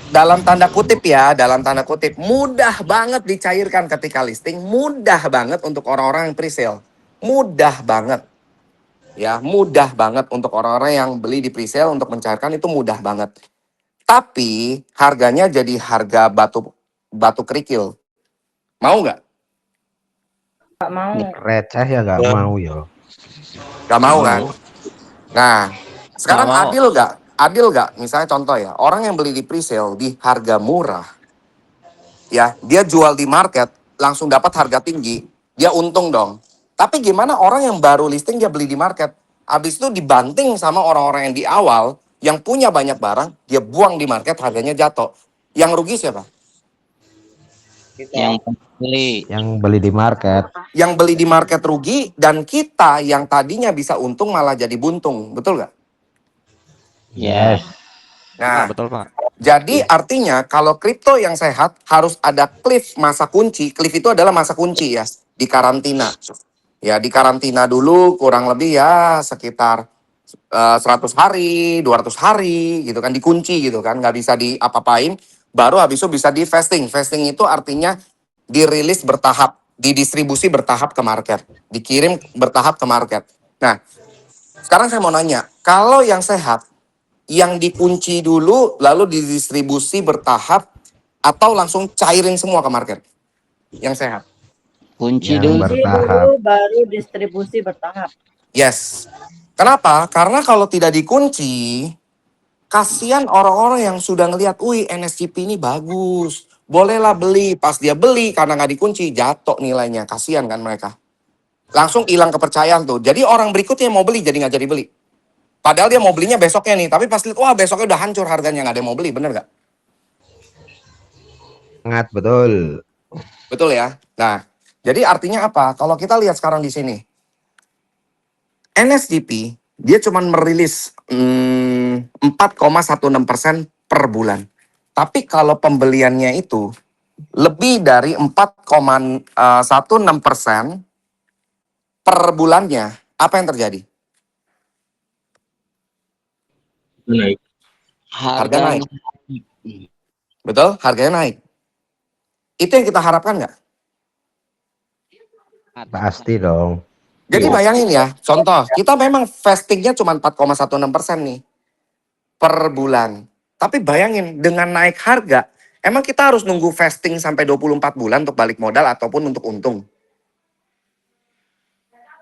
Dalam tanda kutip ya, dalam tanda kutip, mudah banget dicairkan ketika listing, mudah banget untuk orang-orang yang pre-sale. Mudah banget. Ya, mudah banget untuk orang-orang yang beli di pre-sale untuk mencairkan itu mudah banget. Tapi harganya jadi harga batu kerikil. Mau nggak? Nggak mau. Receh ya nggak mau ya. Nggak mau kan? Nah, sekarang Nggak mau. adil nggak? Adil nggak? Misalnya contoh ya, orang yang beli di pre-sale di harga murah, ya dia jual di market langsung dapat harga tinggi, dia untung dong. Tapi gimana orang yang baru listing dia beli di market, habis itu dibanting sama orang-orang yang di awal yang punya banyak barang, dia buang di market, harganya jatuh. Yang rugi siapa? Yang beli. Yang beli di market. Yang beli di market rugi, dan kita yang tadinya bisa untung malah jadi buntung, betul nggak? Ya. Yes. Nah, betul Pak. jadi artinya kalau kripto yang sehat harus ada cliff, masa kunci. Cliff itu adalah masa kunci ya, di karantina. Ya, di karantina dulu kurang lebih ya sekitar 100 hari, 200 hari gitu kan, dikunci gitu kan, nggak bisa diapa-apain. Baru habis itu bisa di fasting. Fasting itu artinya dirilis bertahap, didistribusi bertahap ke market, dikirim bertahap ke market. Nah, sekarang saya mau nanya, kalau yang sehat, yang dikunci dulu lalu didistribusi bertahap atau langsung cairin semua ke market? Yang sehat. Kunci Yang dulu. Kunci bertahap. dulu baru distribusi bertahap. Yes. Kenapa? Karena kalau tidak dikunci, kasihan orang-orang yang sudah ngelihat, wih NSCP ini bagus, bolehlah beli. Pas dia beli karena nggak dikunci, jatuh nilainya. Kasihan kan mereka. Langsung hilang kepercayaan tuh. Jadi orang berikutnya mau beli jadi nggak jadi beli. Padahal dia mau belinya besoknya nih, tapi pas lihat, wah besoknya udah hancur harganya, nggak ada yang mau beli, bener nggak? Sangat betul. Betul ya. Nah, jadi artinya apa? Kalau kita lihat sekarang di sini, NSDP dia cuma merilis 4,16% per bulan. Tapi kalau pembeliannya itu lebih dari 4,16% per bulannya, apa yang terjadi? Naik. Harga naik. Harganya Betul? Harganya naik. Itu yang kita harapkan nggak? Pasti dong. Jadi Iya. bayangin ya, contoh, kita memang fastingnya cuma 4,16% nih per bulan. Tapi bayangin, dengan naik harga, emang kita harus nunggu fasting sampai 24 bulan untuk balik modal ataupun untuk untung?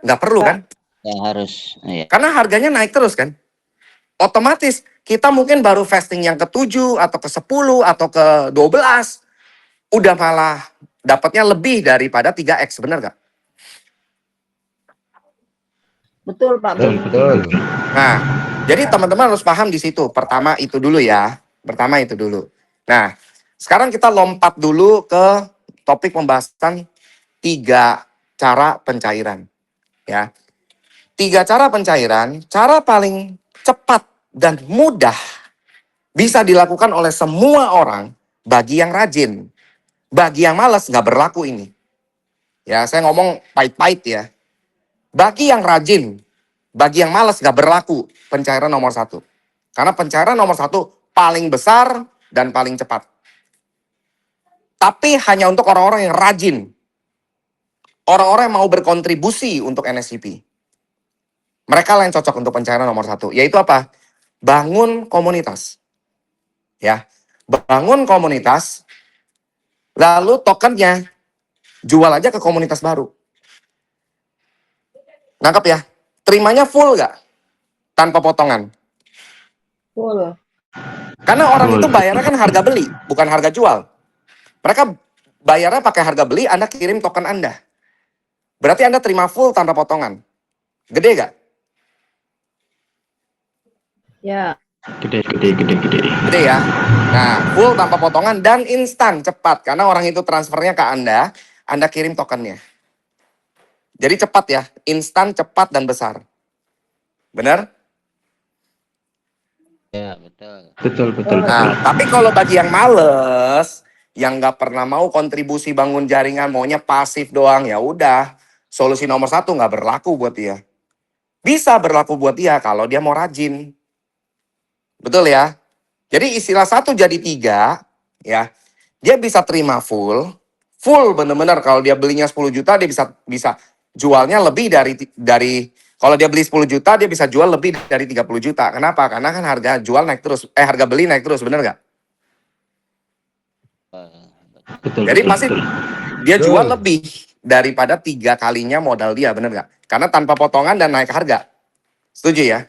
Nggak perlu kan? ya harus. Ya. Karena harganya naik terus kan? Otomatis kita mungkin baru fasting yang ke-7 atau ke-10 atau ke-12, udah malah dapatnya lebih daripada 3x, benar nggak? Betul Pak Betul, Beni. betul. Nah, jadi teman-teman harus paham di situ. Pertama itu dulu ya. Pertama itu dulu. Nah, sekarang kita lompat dulu ke topik pembahasan 3 cara pencairan. Ya. 3 cara pencairan, cara paling cepat dan mudah bisa dilakukan oleh semua orang bagi yang rajin. Bagi yang malas nggak berlaku ini. Ya, saya ngomong pahit-pahit ya. Bagi yang rajin, bagi yang malas nggak berlaku pencairan nomor 1. Karena pencairan nomor 1 paling besar dan paling cepat. Tapi hanya untuk orang-orang yang rajin. Orang-orang yang mau berkontribusi untuk NSCP. Mereka lah yang cocok untuk pencairan nomor 1. Yaitu apa? Bangun komunitas. Ya, bangun komunitas, lalu tokennya jual aja ke komunitas baru. Nangkep ya? Terimanya full nggak? Tanpa potongan. Full. Karena orang Full. itu bayarnya kan harga beli, bukan harga jual. Mereka bayarnya pakai harga beli, Anda kirim token Anda. Berarti Anda terima full tanpa potongan. Gede gak? Ya. Gede. Gede ya. Nah, full tanpa potongan dan instan, cepat. Karena orang itu transfernya ke Anda kirim tokennya. Jadi cepat ya, instan, cepat, dan besar. Benar? Ya, betul. Betul. Nah, tapi kalau bagi yang males, yang nggak pernah mau kontribusi bangun jaringan, maunya pasif doang, ya udah. Solusi nomor 1 nggak berlaku buat dia. Bisa berlaku buat dia kalau dia mau rajin. Betul ya? Jadi istilah 1 jadi 3, ya. Dia bisa terima full bener-bener. Kalau dia belinya 10 juta, dia bisa jualnya lebih dari kalau dia beli 10 juta, dia bisa jual lebih dari 30 juta. Kenapa? Karena kan harga jual naik terus, harga beli naik terus, bener nggak? Betul. Jadi pasti dia Betul. jual lebih daripada 3 kalinya modal dia, bener nggak? Karena tanpa potongan dan naik harga. Setuju ya?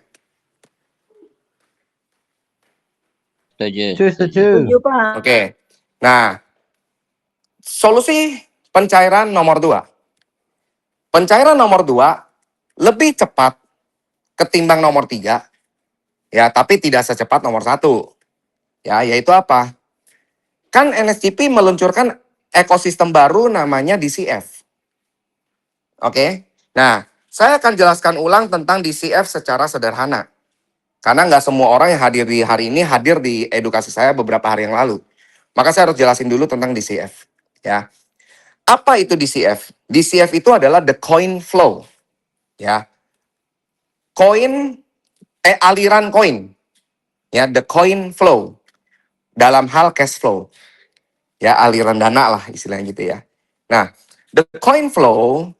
Setuju. Setuju Pak. Oke. Nah, solusi pencairan nomor 2. Pencairan nomor 2 lebih cepat ketimbang nomor 3, ya, tapi tidak secepat nomor 1. Ya, yaitu apa? Kan NSCP meluncurkan ekosistem baru namanya DCF. Oke. Nah, saya akan jelaskan ulang tentang DCF secara sederhana. Karena nggak semua orang yang hadir di hari ini hadir di edukasi saya beberapa hari yang lalu. Maka saya harus jelasin dulu tentang DCF. Ya. Apa itu DCF? DCF itu adalah the coin flow. Ya. Aliran koin. Ya, the coin flow. Dalam hal cash flow. Ya, aliran dana lah istilahnya gitu ya. Nah, the coin flow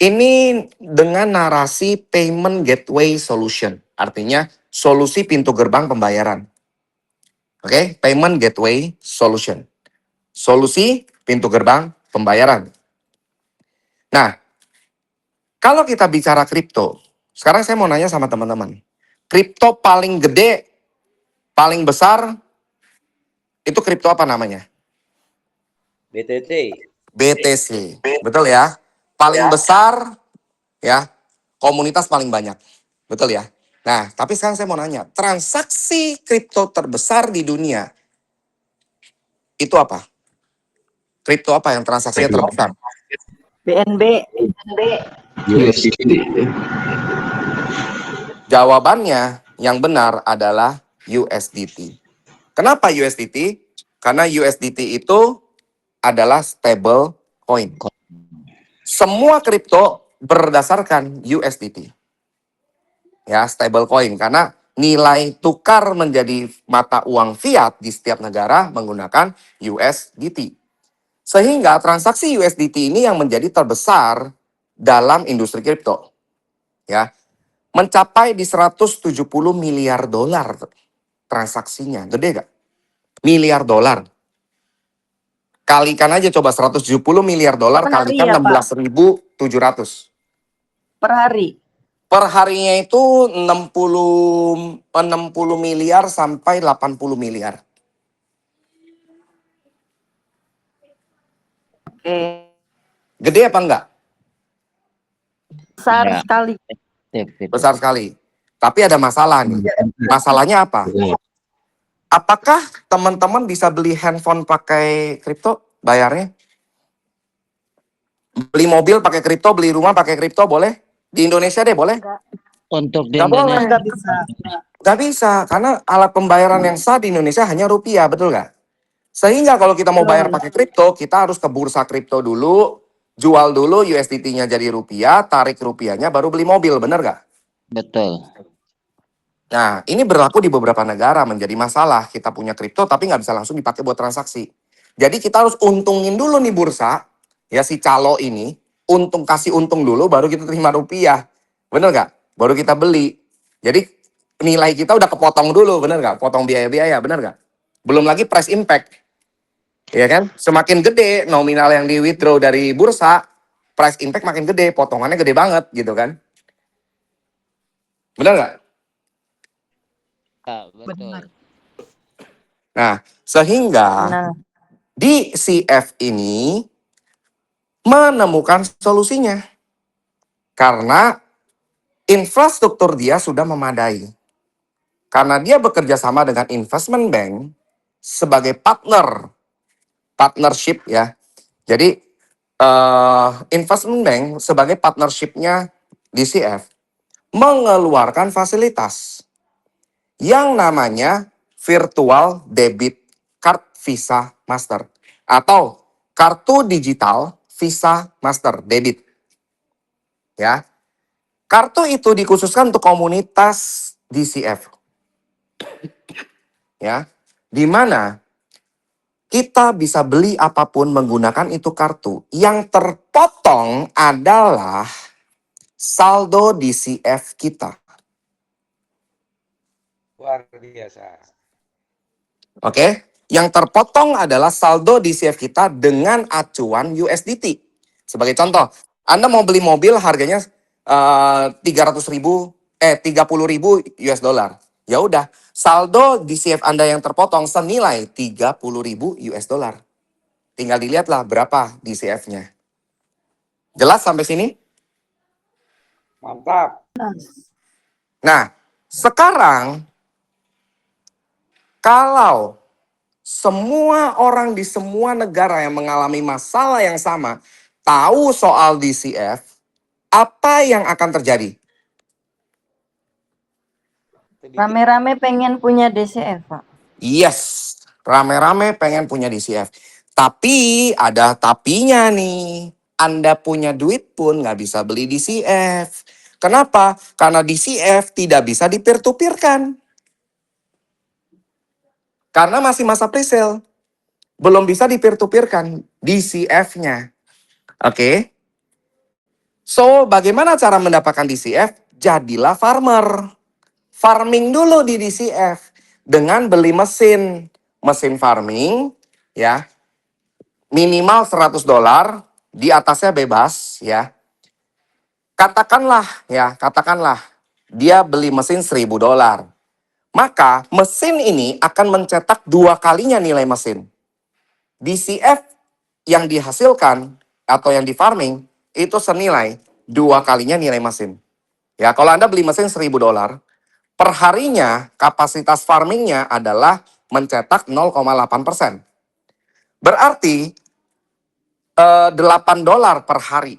ini dengan narasi payment gateway solution. Artinya solusi pintu gerbang pembayaran. Oke, payment gateway solution. Solusi pintu gerbang pembayaran. Nah, kalau kita bicara kripto, sekarang saya mau nanya sama teman-teman. Kripto paling gede, paling besar, itu kripto apa namanya? BTC. BTC. Betul ya? Paling besar, ya, komunitas paling banyak. Betul ya? Nah, tapi sekarang saya mau nanya, transaksi kripto terbesar di dunia, itu apa? Kripto apa yang transaksinya terbesar? BNB. USDT. Jawabannya yang benar adalah USDT. Kenapa USDT? Karena USDT itu adalah stable coin. Semua kripto berdasarkan USDT. Ya, stable coin. Karena nilai tukar menjadi mata uang fiat di setiap negara menggunakan USDT. Sehingga transaksi USDT ini yang menjadi terbesar dalam industri kripto. Ya, mencapai di 170 miliar dolar transaksinya. Gede gak? Miliar dolar. Kalikan aja coba 170 miliar dolar Per hari kalikan ya, Pak? 16.700. Per hari. Per harinya itu 60 miliar sampai 80 miliar. Oke. Gede apa enggak? Besar Ya. sekali. Besar sekali. Tapi ada masalah nih. Masalahnya apa? Apakah teman-teman bisa beli handphone pakai kripto bayarnya? Beli mobil pakai kripto, beli rumah pakai kripto boleh? Di Indonesia deh boleh? Untuk di Nggak boleh. Indonesia Nggak bisa. Gak bisa, karena alat pembayaran yang sah di Indonesia hanya rupiah, betul nggak? Sehingga kalau kita mau bayar pakai kripto, kita harus ke bursa kripto dulu, jual dulu USDT-nya jadi rupiah, tarik rupiahnya, baru beli mobil, bener nggak? betul. Nah, ini berlaku di beberapa negara menjadi masalah. Kita punya kripto tapi nggak bisa langsung dipakai buat transaksi. Jadi kita harus untungin dulu nih bursa, ya si calo ini, kasih untung dulu baru kita terima rupiah. Bener nggak? Baru kita beli. Jadi nilai kita udah kepotong dulu, bener nggak? Potong biaya-biaya, bener nggak? Belum lagi price impact. Ya kan? Semakin gede nominal yang di withdraw dari bursa, price impact makin gede, potongannya gede banget gitu kan. Bener nggak? Ya, betul. Nah, sehingga Nah, DCF ini menemukan solusinya. Karena infrastruktur dia sudah memadai. Karena dia bekerja sama dengan investment bank sebagai partnership ya. Jadi investment bank sebagai partnershipnya DCF mengeluarkan fasilitas yang namanya virtual debit card Visa Master atau kartu digital Visa Master debit. Ya. Kartu itu dikhususkan untuk komunitas DCF. Ya. Di mana kita bisa beli apapun menggunakan itu kartu. Yang terpotong adalah saldo DCF kita. Luar biasa. Oke, yang terpotong adalah saldo DCF kita dengan acuan USDT. Sebagai contoh, Anda mau beli mobil harganya 30.000 US dollar. Ya udah, saldo DCF Anda yang terpotong senilai 30.000 US dollar. Tinggal dilihatlah berapa DCF-nya. Jelas sampai sini? Mantap. Nah, sekarang kalau semua orang di semua negara yang mengalami masalah yang sama tahu soal DCF, apa yang akan terjadi? Rame-rame pengen punya DCF, Pak. Yes, rame-rame pengen punya DCF. Tapi ada tapinya nih. Anda punya duit pun nggak bisa beli DCF. Kenapa? Karena DCF tidak bisa di-peer-to-peer-kan. Karena masih masa presale. Belum bisa di-peer-to-peer-kan DCF-nya. Oke. So, bagaimana cara mendapatkan DCF? Jadilah farmer. Farming dulu di DCF dengan beli mesin farming ya. Minimal $100, di atasnya bebas ya. Katakanlah dia beli mesin $1.000. Maka mesin ini akan mencetak 2 kalinya nilai mesin. DCF yang dihasilkan atau yang di farming itu senilai 2 kalinya nilai mesin. Ya, kalau Anda beli mesin $1.000, per harinya kapasitas farmingnya adalah mencetak 0,8%. Berarti $8 per hari.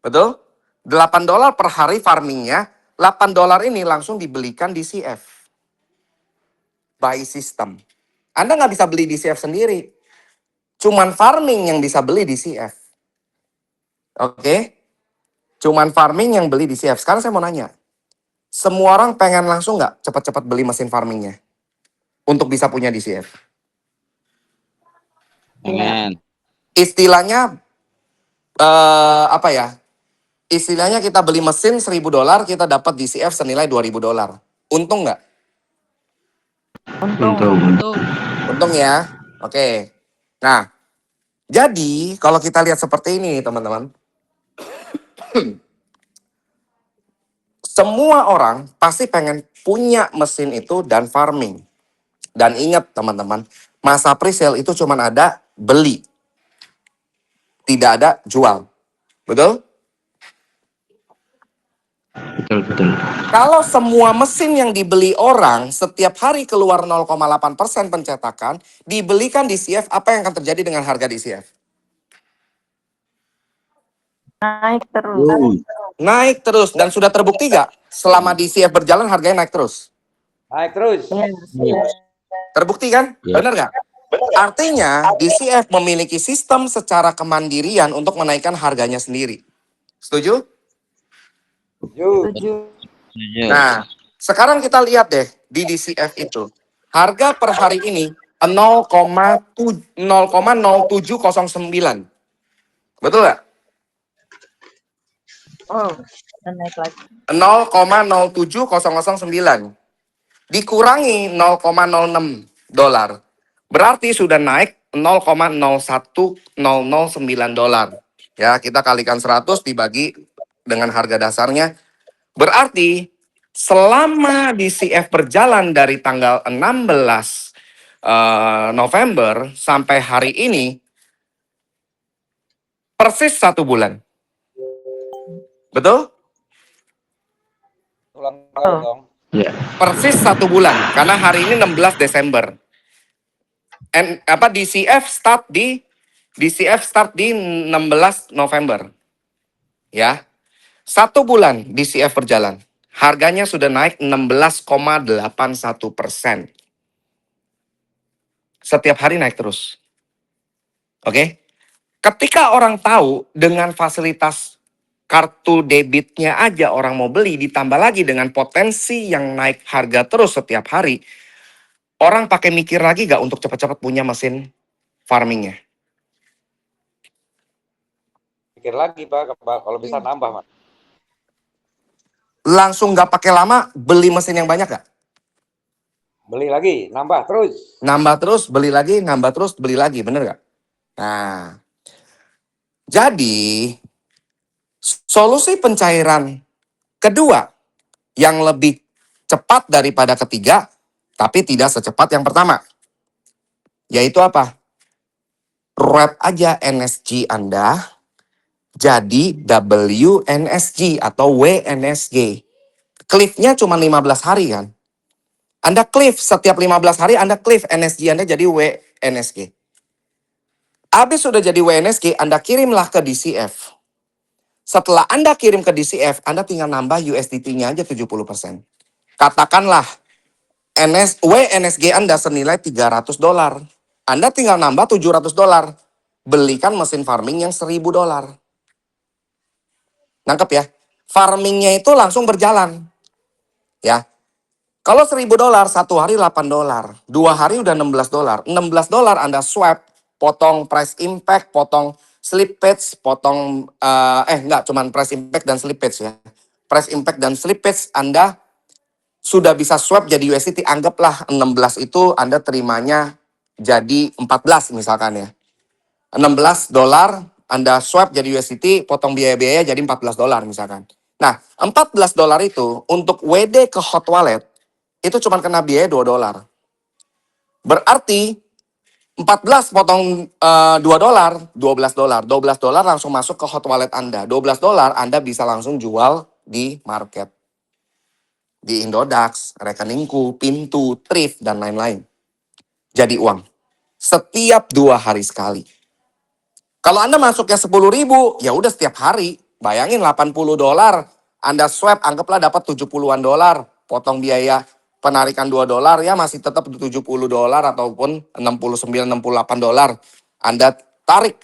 Betul? $8 per hari farmingnya, $8 ini langsung dibelikan DCF. By system. Anda nggak bisa beli DCF sendiri. Cuman farming yang bisa beli DCF. Oke? Cuman farming yang beli DCF. Sekarang saya mau nanya. Semua orang pengen langsung nggak cepat-cepat beli mesin farmingnya? Untuk bisa punya DCF. Pengen. Istilahnya, apa ya? Istilahnya kita beli mesin $1.000, kita dapat DCF senilai $2.000. Untung nggak? Untung ya. Oke. Nah, jadi kalau kita lihat seperti ini teman-teman. Semua orang pasti pengen punya mesin itu dan farming. Dan ingat teman-teman, masa presale itu cuma ada beli. Tidak ada jual. Betul? Betul. Kalau semua mesin yang dibeli orang setiap hari keluar 0,8% pencetakan, dibelikan DCF, apa yang akan terjadi dengan harga DCF? Naik terus. Naik terus. Dan sudah terbukti gak? Selama DCF berjalan harganya naik terus. Naik terus. Terbukti kan? Ya. Benar gak? Artinya DCF memiliki sistem secara kemandirian untuk menaikkan harganya sendiri. Setuju? Setuju. Nah, sekarang kita lihat deh di DCF itu. Harga per hari ini 0,0709. Betul nggak? Oh, dan naik lagi. 0,07009. Dikurangi $0,06. Berarti sudah naik $0,01009. Ya, kita kalikan 100 dibagi dengan harga dasarnya. Berarti selama DCF berjalan dari tanggal 16 November sampai hari ini persis 1 bulan. Betul? Ulang dong. Ya. Persis 1 bulan karena hari ini 16 Desember. DCF start di 16 November. Ya. 1 bulan DCF berjalan. Harganya sudah naik 16,81%. Setiap hari naik terus. Oke? Ketika orang tahu dengan fasilitas kartu debitnya aja orang mau beli, ditambah lagi dengan potensi yang naik harga terus setiap hari, orang pakai mikir lagi gak untuk cepat-cepat punya mesin farmingnya? Pikir lagi Pak, kalau bisa nambah Mas. Langsung gak pakai lama beli mesin yang banyak gak? Beli lagi, nambah terus. Nambah terus, beli lagi, nambah terus, beli lagi, bener gak? Nah, jadi solusi pencairan kedua yang lebih cepat daripada ketiga, tapi tidak secepat yang pertama. Yaitu apa? Wrap aja NSG Anda jadi WNSG atau WNSG. Cliff-nya cuma 15 hari kan. Anda cliff setiap 15 hari, Anda cliff NSG Anda jadi WNSG. Habis sudah jadi WNSG, Anda kirimlah ke DCF. Setelah Anda kirim ke DCF, Anda tinggal nambah USDT-nya aja 70%. Katakanlah WNSG Anda senilai $300. Anda tinggal nambah $700. Belikan mesin farming yang $1.000. Nangkep ya? Farmingnya itu langsung berjalan. Ya. Kalau $1.000, satu hari $8. 2 hari udah $16. $16 Anda swap, potong price impact, potong slippage, potong, enggak, cuman price impact dan slippage ya. Price impact dan slippage Anda sudah bisa swap jadi USDT, anggaplah 16 itu Anda terimanya jadi 14 misalkan ya. $16 Anda swap jadi USDT, potong biaya-biaya jadi $14 misalkan. Nah, $14 itu untuk WD ke hot wallet itu cuma kena biaya $2. Berarti 14 potong $2, $12. $12 langsung masuk ke hot wallet Anda. $12 Anda bisa langsung jual di market. Di Indodax, rekeningku, pintu, thrift, dan lain-lain. Jadi uang. Setiap 2 hari sekali. Kalau Anda masuknya 10.000, ya udah setiap hari. Bayangin $80. Anda swap, anggaplah dapat $70-an. Potong biaya penarikan $2, ya masih tetap $70 ataupun $69-68. Anda tarik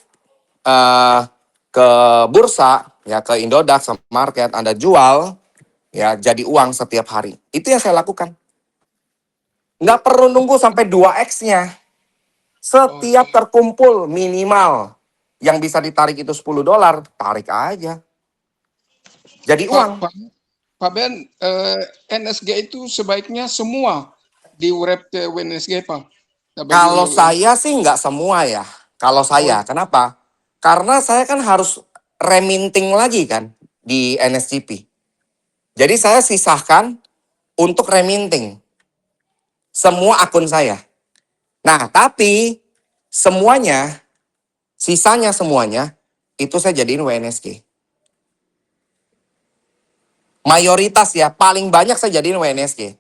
ke bursa, ya ke Indodax, market, Anda jual, ya jadi uang setiap hari. Itu yang saya lakukan. Nggak perlu nunggu sampai 2x-nya. Setiap terkumpul minimal yang bisa ditarik itu $10, tarik aja. Jadi uang. Pak Ben, NSG itu sebaiknya semua di-wrap ke WNSG, Pak. Kalau saya sih nggak semua ya. Kalau saya, kenapa? Karena saya kan harus reminting lagi kan di NSGP. Jadi saya sisahkan untuk reminting semua akun saya. Nah, tapi semuanya, sisanya semuanya, itu saya jadiin WNSG. Mayoritas ya, paling banyak saya jadiin WNSG.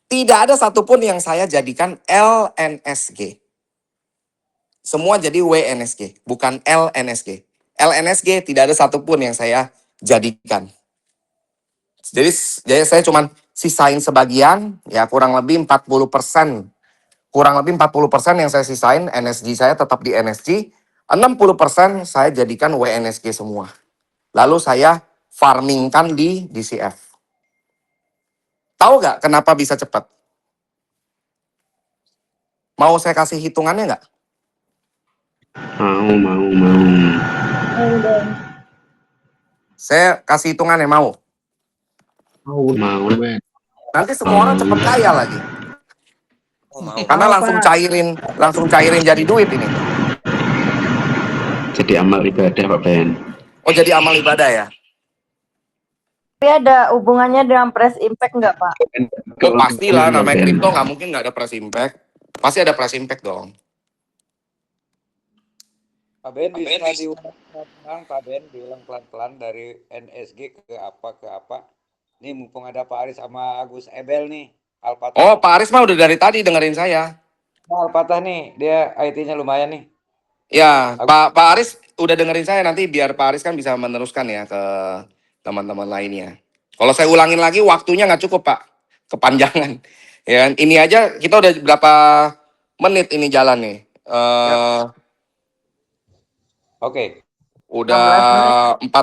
Tidak ada satupun yang saya jadikan LNSG. Semua jadi WNSG, bukan LNSG. LNSG tidak ada satupun yang saya jadikan. Jadi saya cuma sisain sebagian, ya kurang lebih 40%. Kurang lebih 40% yang saya sisain, NSG saya tetap di NSG. 60% saya jadikan WNSG semua. Lalu saya farmingkan di DCF. Tahu nggak kenapa bisa cepat? Mau saya kasih hitungannya nggak? Mau. Saya kasih hitungannya, mau? Mau. Nanti semua orang cepat kaya lagi. Karena Mau, langsung cairin jadi duit ini. Jadi amal ibadah, Pak Ben. Oh, jadi amal ibadah ya? Tapi ada hubungannya dengan price impact nggak, Pak? Oh, pastilah, namanya kripto nggak mungkin nggak ada price impact. Pasti ada price impact dong. Pak Ben bisa diulang pelan, Pak Ben diulang pelan-pelan dari NSG ke apa. Nih mumpung ada Pak Aris sama Agus Ebel nih. Alpatah. Oh, Pak Aris mah udah dari tadi dengerin saya. Alpatah nih, dia IT-nya lumayan nih. Ya, Pak Aris udah dengerin saya, nanti biar Pak Aris kan bisa meneruskan ya ke teman-teman lainnya. Kalau saya ulangin lagi waktunya nggak cukup, Pak. Kepanjangan. Ya, ini aja kita udah berapa menit ini jalan nih. Oke. Udah 30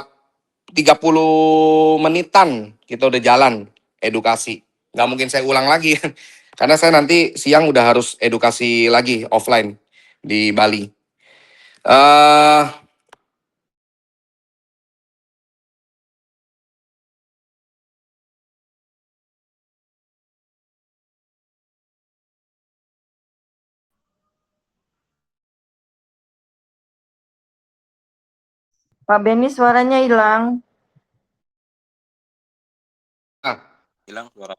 menitan kita udah jalan edukasi. Nggak mungkin saya ulang lagi. Karena saya nanti siang udah harus edukasi lagi offline di Bali. Pak Beni suaranya hilang. Hilang suara.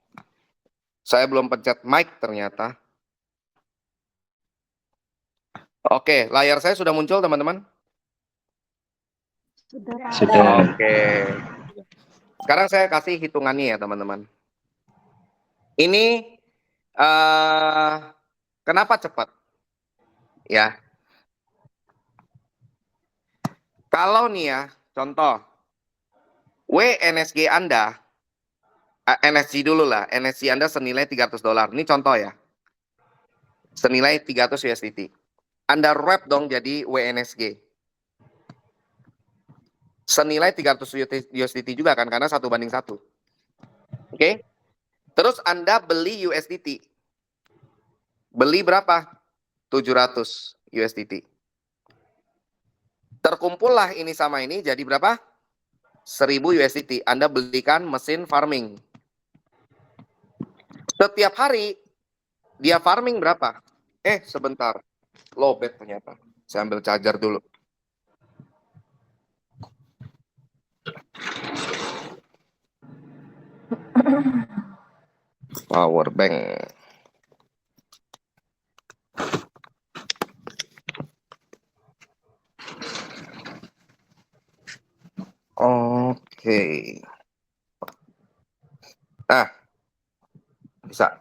Saya belum pencet mic ternyata. Oke, layar saya sudah muncul teman-teman. Sudah. Oke. Sekarang saya kasih hitungannya ya teman-teman. Ini kenapa cepat? Ya. Kalau nih ya, contoh WNSG Anda, NSG dulu lah, NSG Anda senilai $300. Ini contoh ya. Senilai 300 USDT. Anda wrap dong jadi WNSG. Senilai 300 USDT juga kan, karena 1:1. Oke. Terus Anda beli USDT. Beli berapa? 700 USDT. Terkumpullah ini sama ini jadi berapa? 1000 USDT. Anda belikan mesin farming. Setiap hari dia farming berapa? Sebentar. Lowbat ternyata. Saya ambil charger dulu. Power bank. Oke. Nah, bisa.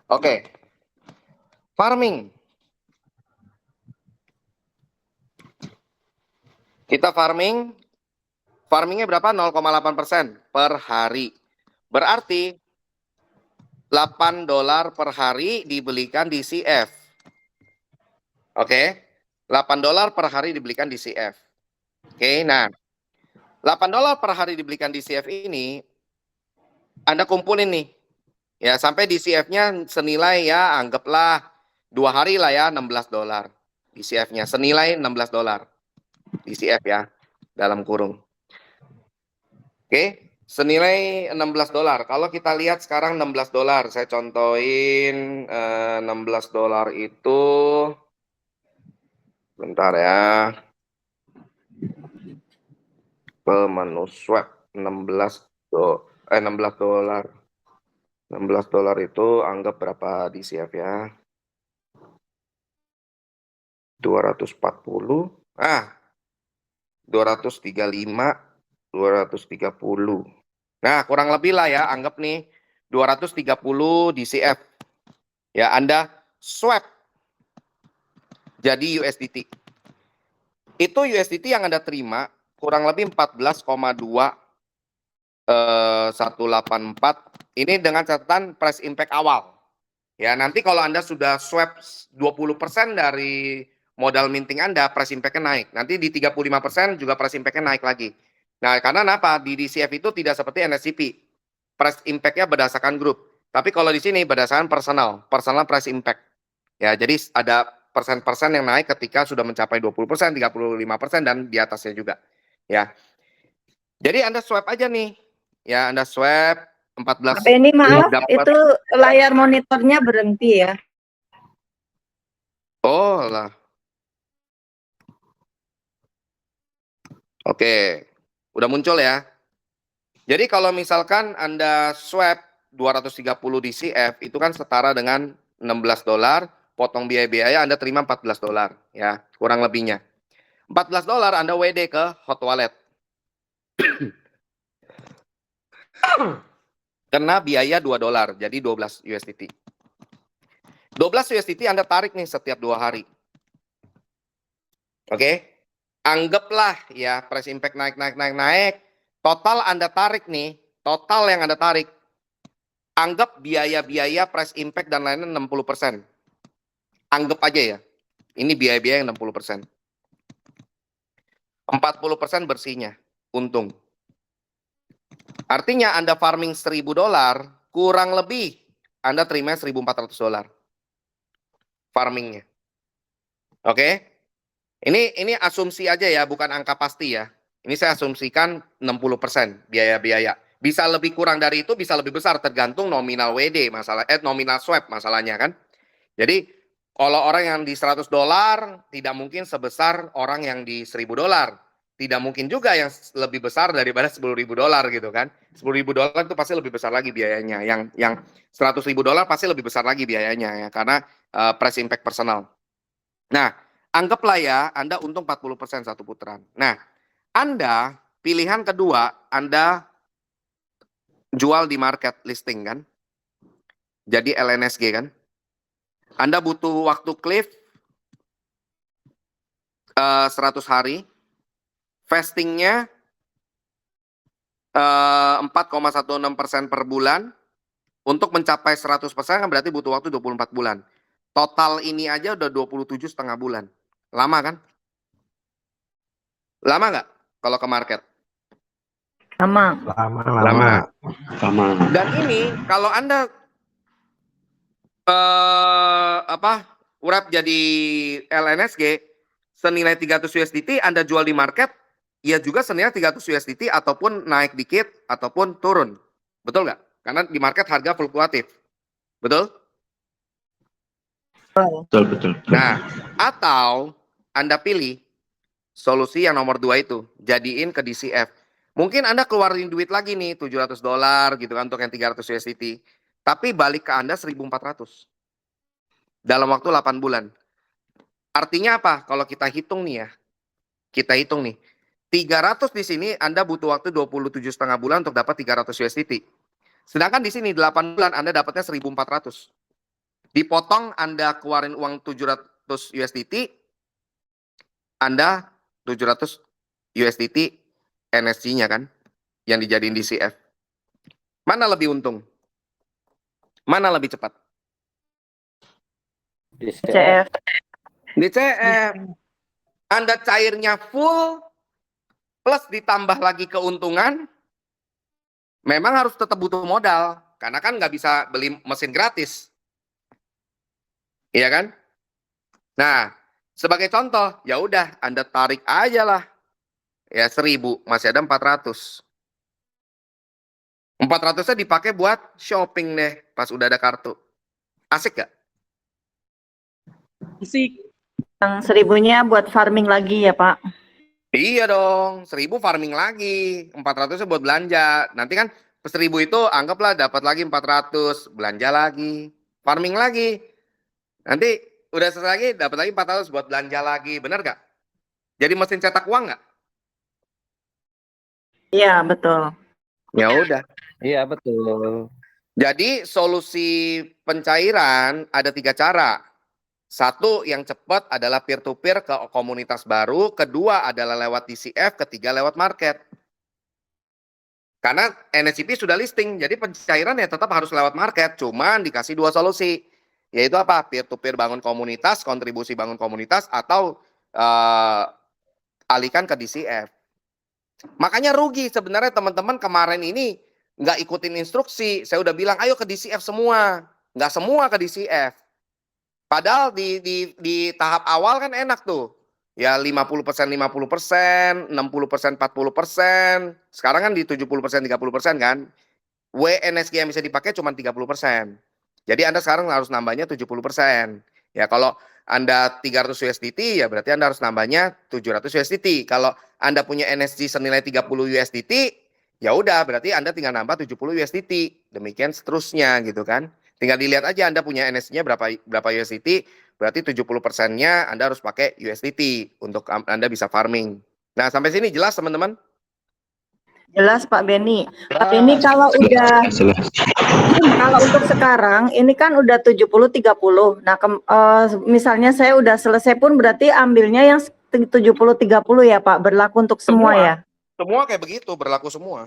Oke. Farming. Kita farming. Farmingnya berapa? 0,8% per hari. Berarti $8 per hari dibelikan di CF. Oke. $8 per hari dibelikan di CF. Oke, nah. $8 per hari dibelikan di CF ini, Anda kumpulin nih. Ya, sampai di CF-nya senilai ya, anggaplah 2 hari lah ya, $16. Di CF-nya, senilai $16. Di CF ya, dalam kurung. Oke, senilai $16. Kalau kita lihat sekarang $16, saya contohin $16 itu, bentar ya, ke menu swap $16. $16 itu anggap berapa di CF ya? 240. 235, 230. Nah, kurang lebih lah ya, anggap nih 230 di CF. Ya, Anda swap jadi USDT. Itu USDT yang Anda terima kurang lebih 14,2184. Ini dengan catatan price impact awal. Ya, nanti kalau Anda sudah swap 20% dari modal minting Anda, price impact-nya naik. Nanti di 35% juga price impact-nya naik lagi. Nah, karena apa? Di DCF itu tidak seperti NSCP. Price impact-nya berdasarkan grup. Tapi kalau di sini berdasarkan personal price impact. Ya, jadi ada persen-persen yang naik ketika sudah mencapai 20%, 35% dan di atasnya juga. Ya. Jadi Anda swap aja nih. Ya, Anda swap 14. Pak Benny, maaf, dapat. itu layar monitornya berhenti ya. Oh lah. Oke. Udah muncul ya. Jadi kalau misalkan Anda swap 230 di CF itu kan setara dengan $16, potong biaya-biaya Anda terima $14 ya, kurang lebihnya. $14 Anda WD ke hot wallet. Kena biaya $2, jadi 12 USDT. 12 USDT Anda tarik nih setiap 2 hari. Oke. Anggaplah ya price impact naik. Total Anda tarik nih, total yang Anda tarik. Anggap biaya-biaya price impact dan lainnya 60%. Anggap aja ya. Ini biaya-biaya yang 60%. 40% bersihnya, untung. Artinya Anda farming $1.000, kurang lebih Anda terima $1.400. Farmingnya. Oke. Ini asumsi aja ya, bukan angka pasti ya. Ini saya asumsikan 60% biaya-biaya. Bisa lebih kurang dari itu, bisa lebih besar, tergantung nominal WD masalah, nominal swap masalahnya kan. Jadi kalau orang yang di $100 tidak mungkin sebesar orang yang di $1.000. Tidak mungkin juga yang lebih besar daripada $10.000 gitu kan. $10.000 itu pasti lebih besar lagi biayanya. Yang $100.000 pasti lebih besar lagi biayanya ya, karena price impact personal. Nah, anggaplah ya Anda untung 40% satu putaran. Nah, Anda pilihan kedua, Anda jual di market listing kan? Jadi LNSG kan? Anda butuh waktu cliff 100 hari. Vestingnya 4,16% per bulan. Untuk mencapai 100% kan berarti butuh waktu 24 bulan. Total ini aja udah 27,5 bulan. Lama kan? Lama nggak kalau ke market? Sama. Lama. Sama. Dan ini kalau Anda wrap jadi LNSG senilai 300 USDT Anda jual di market, ya juga senilai 300 USDT ataupun naik dikit ataupun turun. Betul nggak? Karena di market harga fluktuatif. Betul? Betul. Nah, atau Anda pilih solusi yang nomor 2 itu, jadiin ke DCF. Mungkin Anda keluarin duit lagi nih, $700 gitu kan untuk yang 300 USDT. Tapi balik ke Anda 1.400. Dalam waktu 8 bulan. Artinya apa? Kalau kita hitung nih ya. Kita hitung nih. 300 di sini Anda butuh waktu 27,5 bulan untuk dapat 300 USDT. Sedangkan di sini 8 bulan Anda dapatnya 1.400. Dipotong Anda keluarin uang 700 USDT, Anda 700 USDT NSG-nya kan, yang dijadiin DCF. Mana lebih untung? Mana lebih cepat? CF. DCF. Anda cairnya full, plus ditambah lagi keuntungan, memang harus tetap butuh modal, karena kan nggak bisa beli mesin gratis. Iya kan? Nah, sebagai contoh, ya udah Anda tarik aja lah. Ya 1.000, masih ada 400. 400-nya dipakai buat shopping deh pas udah ada kartu. Asik gak? Yang 1.000-nya buat farming lagi ya Pak. Iya dong, 1.000 farming lagi, 400-nya buat belanja. Nanti kan 1.000 itu anggaplah dapat lagi 400, belanja lagi, farming lagi. Nanti udah selesai lagi, dapat lagi 400 buat belanja lagi, bener gak? Jadi mesin cetak uang gak? Iya betul. Ya udah. Iya, betul. Jadi solusi pencairan ada 3 cara. Satu yang cepat adalah peer-to-peer ke komunitas baru. Kedua adalah lewat DCF. Ketiga lewat market. Karena NSCP sudah listing. Jadi pencairan ya tetap harus lewat market. Cuman dikasih 2 solusi. Yaitu apa? Peer-to-peer bangun komunitas, kontribusi bangun komunitas, atau alihkan ke DCF. Makanya rugi sebenarnya teman-teman kemarin ini nggak ikutin instruksi. Saya udah bilang ayo ke DCF semua. Nggak semua ke DCF. Padahal di tahap awal kan enak tuh. Ya 50%, 50%, 60%, 40%. Sekarang kan di 70%, 30% kan. WNSG yang bisa dipakai cuma 30%. Jadi Anda sekarang harus nambahnya 70%. Ya kalau Anda 300 USDT ya berarti Anda harus nambahnya 700 USDT. Kalau Anda punya NSG senilai 30 USDT, ya udah berarti Anda tinggal nambah 70 USDT. Demikian seterusnya gitu kan. Tinggal dilihat aja Anda punya NSG-nya berapa USDT, berarti 70%-nya Anda harus pakai USDT untuk Anda bisa farming. Nah, sampai sini jelas teman-teman? Jelas Pak Beni. Pak Beni kalau udah kalau untuk sekarang ini kan udah 70-30. Nah, misalnya saya udah selesai pun berarti ambilnya yang 70-30 ya Pak, berlaku untuk semua ya? Semua kayak begitu, berlaku semua.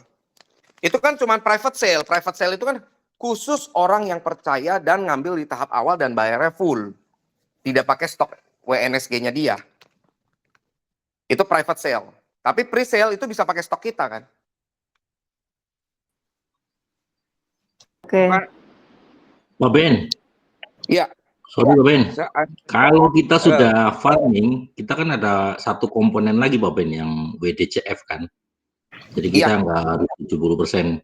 Itu kan cuma private sale. Private sale itu kan khusus orang yang percaya dan ngambil di tahap awal dan bayarnya full. Tidak pakai stok WNSG-nya dia. Itu private sale. Tapi pre-sale itu bisa pakai stok kita kan. Oke. Pak Ben, Iya. sorry Pak Ben, kalau kita sudah farming, kita kan ada satu komponen lagi Pak Ben yang WDCF kan. Jadi kita nggak harus 70%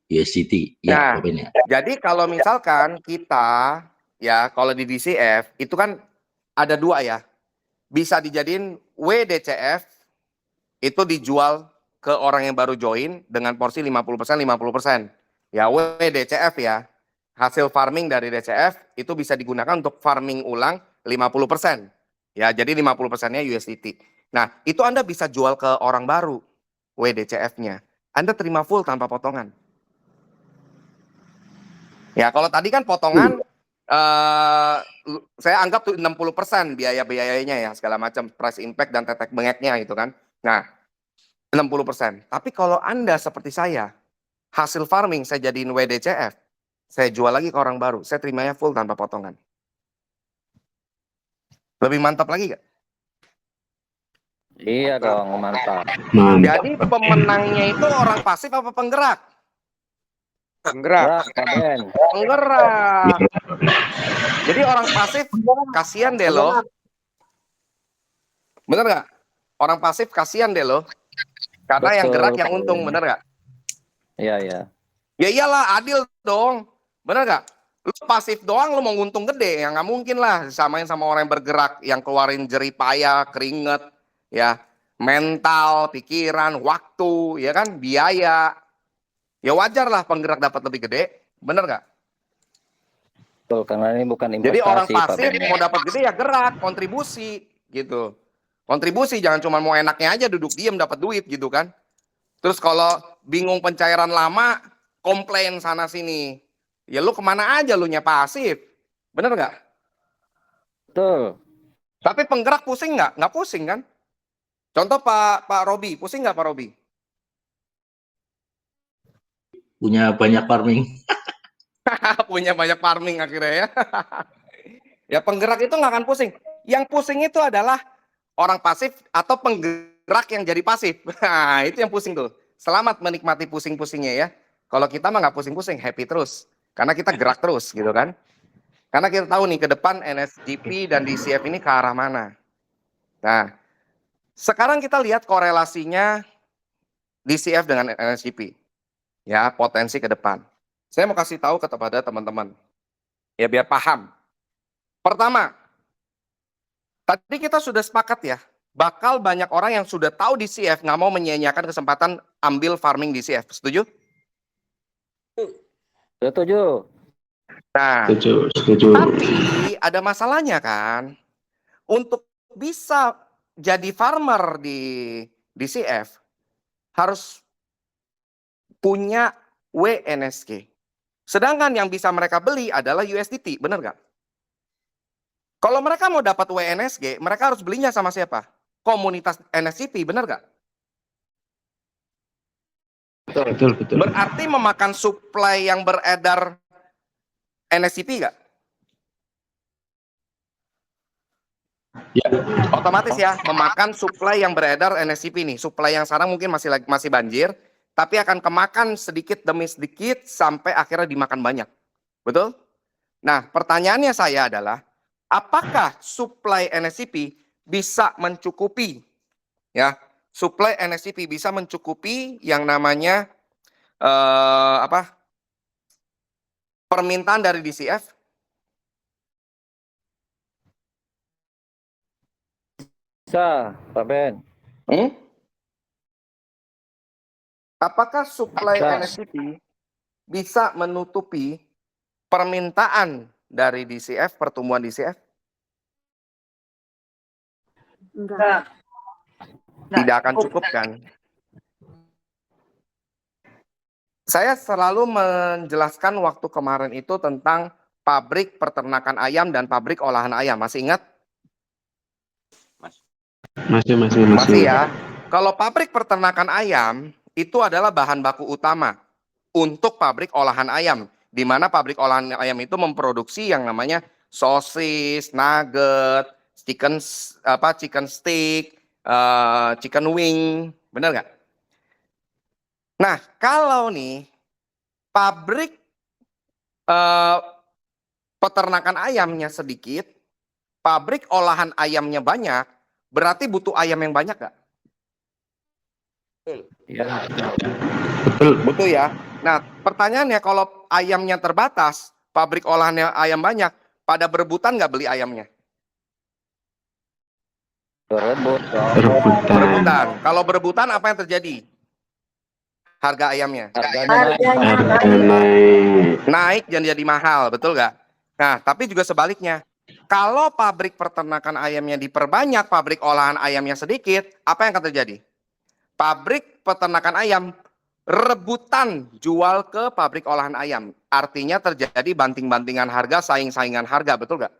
USDT, ya Nah, Pak Ben ya. jadi kalau misalkan kita, ya kalau di DCF, itu kan ada 2 ya. Bisa dijadiin WDCF, itu dijual ke orang yang baru join dengan porsi 50%, 50%. Ya WDCF ya, hasil farming dari DCF itu bisa digunakan untuk farming ulang 50%. Ya jadi 50%-nya USDT. Nah, itu Anda bisa jual ke orang baru WDCF-nya. Anda terima full tanpa potongan. Ya, kalau tadi kan potongan saya anggap tuh 60% biaya-biayanya ya, segala macam price impact dan tetek bengeknya gitu kan. Nah, 60%. Tapi kalau Anda seperti saya, hasil farming saya jadiin WDCF, saya jual lagi ke orang baru, saya terimanya full tanpa potongan. Lebih mantap lagi gak? Iya dong, mantap. Jadi pemenangnya itu orang pasif apa penggerak? Penggerak. Pak Ben. Penggerak. Jadi orang pasif kasihan deh lo. Bener gak? Orang pasif kasihan deh lo. Karena yang Betul, gerak yang Pak untung, Ben. bener gak? Iya, iya. Ya iyalah, adil dong. Bener gak? Lu pasif doang lu mau untung gede, ya nggak mungkin lah. Samain sama orang yang bergerak, yang keluarin jerih payah, keringet, ya, mental, pikiran, waktu, ya kan, biaya. Ya wajar lah penggerak dapat lebih gede, bener nggak? Betul, karena ini bukan investasi, Jadi orang Pak pasif Ben. mau dapat gede ya gerak, kontribusi, gitu. Kontribusi, jangan cuma mau enaknya aja duduk diem dapat duit gitu kan. Terus kalau bingung pencairan lama, komplain sana sini. Ya lu kemana aja lu nya pasif, bener nggak? Betul. Tapi penggerak pusing nggak? Nggak pusing kan? Contoh Pak Robi, pusing nggak Pak Robi? Punya banyak farming. Punya banyak farming akhirnya ya. Ya penggerak itu nggak akan pusing. Yang pusing itu adalah orang pasif atau penggerak yang jadi pasif. Nah, itu yang pusing tuh. Selamat menikmati pusing-pusingnya ya. Kalau kita mah nggak pusing-pusing, happy terus. Karena kita gerak terus gitu kan. Karena kita tahu nih ke depan NSGP dan DCF ini ke arah mana. Nah, sekarang kita lihat korelasinya DCF dengan NSGP. Ya, potensi ke depan. Saya mau kasih tahu kepada teman-teman. Ya, biar paham. Pertama, tadi kita sudah sepakat ya, bakal banyak orang yang sudah tahu DCF nggak mau menyia-nyiakan kesempatan ambil farming DCF. Setuju? Setuju. Nah, Setuju. tapi ada masalahnya kan. Untuk bisa jadi farmer di DCF harus punya WNSG. Sedangkan yang bisa mereka beli adalah USDT, benar nggak? Kalau mereka mau dapat WNSG, mereka harus belinya sama siapa? Komunitas NSCP, benar nggak? Betul. Berarti memakan supply yang beredar NSCP nggak? Ya. Otomatis ya, memakan supply yang beredar NSCP nih. Supply yang sekarang mungkin masih banjir, tapi akan kemakan sedikit demi sedikit sampai akhirnya dimakan banyak. Betul? Nah, pertanyaannya saya adalah, apakah supply NSCP bisa mencukupi? Ya, supply NSCP bisa mencukupi yang namanya permintaan dari DCF? Bisa, Pak Ben. Apakah supply Bisa. NSCP bisa menutupi permintaan dari DCF, pertumbuhan DCF? Enggak. Tidak akan cukup kan? Saya selalu menjelaskan waktu kemarin itu tentang pabrik peternakan ayam dan pabrik olahan ayam. Masih ingat? Masih ya. Kalau pabrik peternakan ayam itu adalah bahan baku utama untuk pabrik olahan ayam, di mana pabrik olahan ayam itu memproduksi yang namanya sosis, nugget, chicken stick, chicken wing, benar nggak? Nah, kalau nih pabrik peternakan ayamnya sedikit, pabrik olahan ayamnya banyak, berarti butuh ayam yang banyak nggak? Iya. Betul ya. Nah, pertanyaannya kalau ayamnya terbatas, pabrik olahannya ayam banyak, pada berebutan nggak beli ayamnya? Berebutan. Kalau berebutan apa yang terjadi? Harga ayamnya. Harganya Naik dan jadi mahal, betul nggak? Nah, tapi juga sebaliknya, Kalau pabrik peternakan ayamnya diperbanyak, pabrik olahan ayamnya sedikit, apa yang akan terjadi? Pabrik peternakan ayam rebutan jual ke pabrik olahan ayam. Artinya terjadi banting-bantingan harga, saing-saingan harga, betul nggak?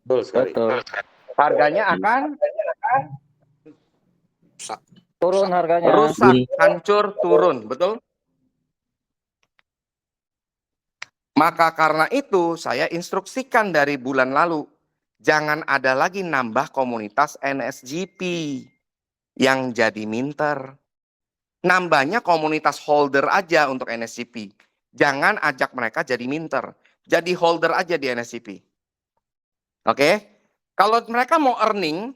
Betul sekali. Betul. Harganya akan Turun harganya. rusak, hancur, turun, betul? Maka karena itu saya instruksikan dari bulan lalu, jangan ada lagi nambah komunitas NSGP yang jadi minter. Nambahnya komunitas holder aja untuk NSGP. Jangan ajak mereka jadi minter. Jadi holder aja di NSGP. Oke? Kalau mereka mau earning,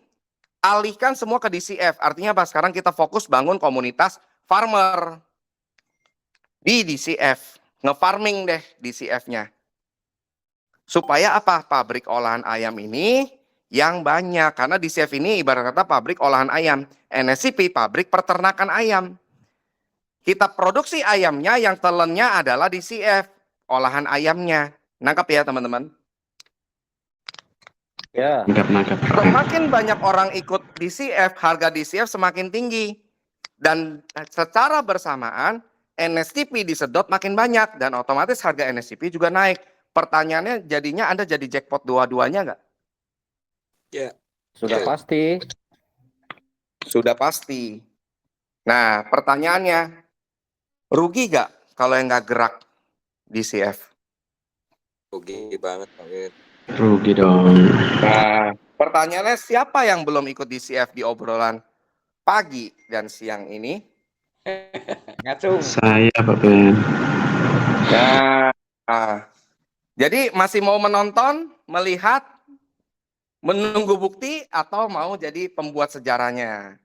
alihkan semua ke DCF. Artinya apa? Sekarang kita fokus bangun komunitas farmer di DCF. Nge-farming deh DCF-nya. Supaya apa? Pabrik olahan ayam ini yang banyak. Karena DCF ini ibarat kata pabrik olahan ayam. NSCP pabrik peternakan ayam. Kita produksi ayamnya, yang telennya adalah DCF. Olahan ayamnya. Nangkap ya teman-teman? Ya. Nangkap. Semakin banyak orang ikut DCF, harga DCF semakin tinggi. Dan secara bersamaan, NSCP disedot makin banyak. Dan otomatis harga NSCP juga naik. Pertanyaannya jadinya Anda jadi jackpot dua-duanya nggak? Ya. Sudah pasti. Sudah pasti. Nah, pertanyaannya, rugi nggak kalau yang nggak gerak DCF? Rugi banget. Rugi dong. Nah, pertanyaannya siapa yang belum ikut DCF di obrolan pagi dan siang ini? Ngacung. Saya Pak Ben. Nah, jadi masih mau menonton, melihat, menunggu bukti, atau mau jadi pembuat sejarahnya?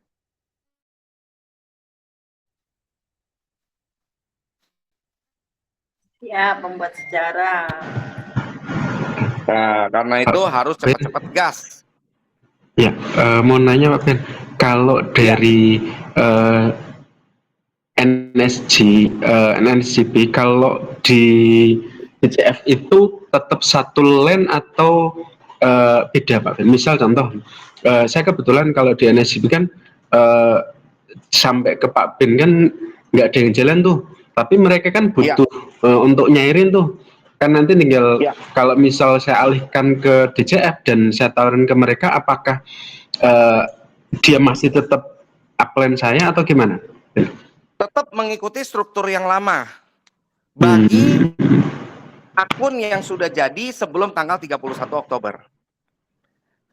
Ya, pembuat sejarah. Nah, karena itu harus cepat-cepat gas. Ya, mau nanya Pak Ben, kalau dari NSGP, kalau di DCF itu tetap satu lane atau beda Pak Ben? Misal contoh, saya kebetulan kalau di NSGP kan sampai ke Pak Ben kan nggak ada yang jalan tuh, tapi mereka kan butuh untuk nyairin tuh. Kan nanti tinggal kalau misal saya alihkan ke DCF dan saya tawarin ke mereka, apakah dia masih tetap upline saya atau gimana? Tetap mengikuti struktur yang lama. Bagi akun yang sudah jadi sebelum tanggal 31 Oktober.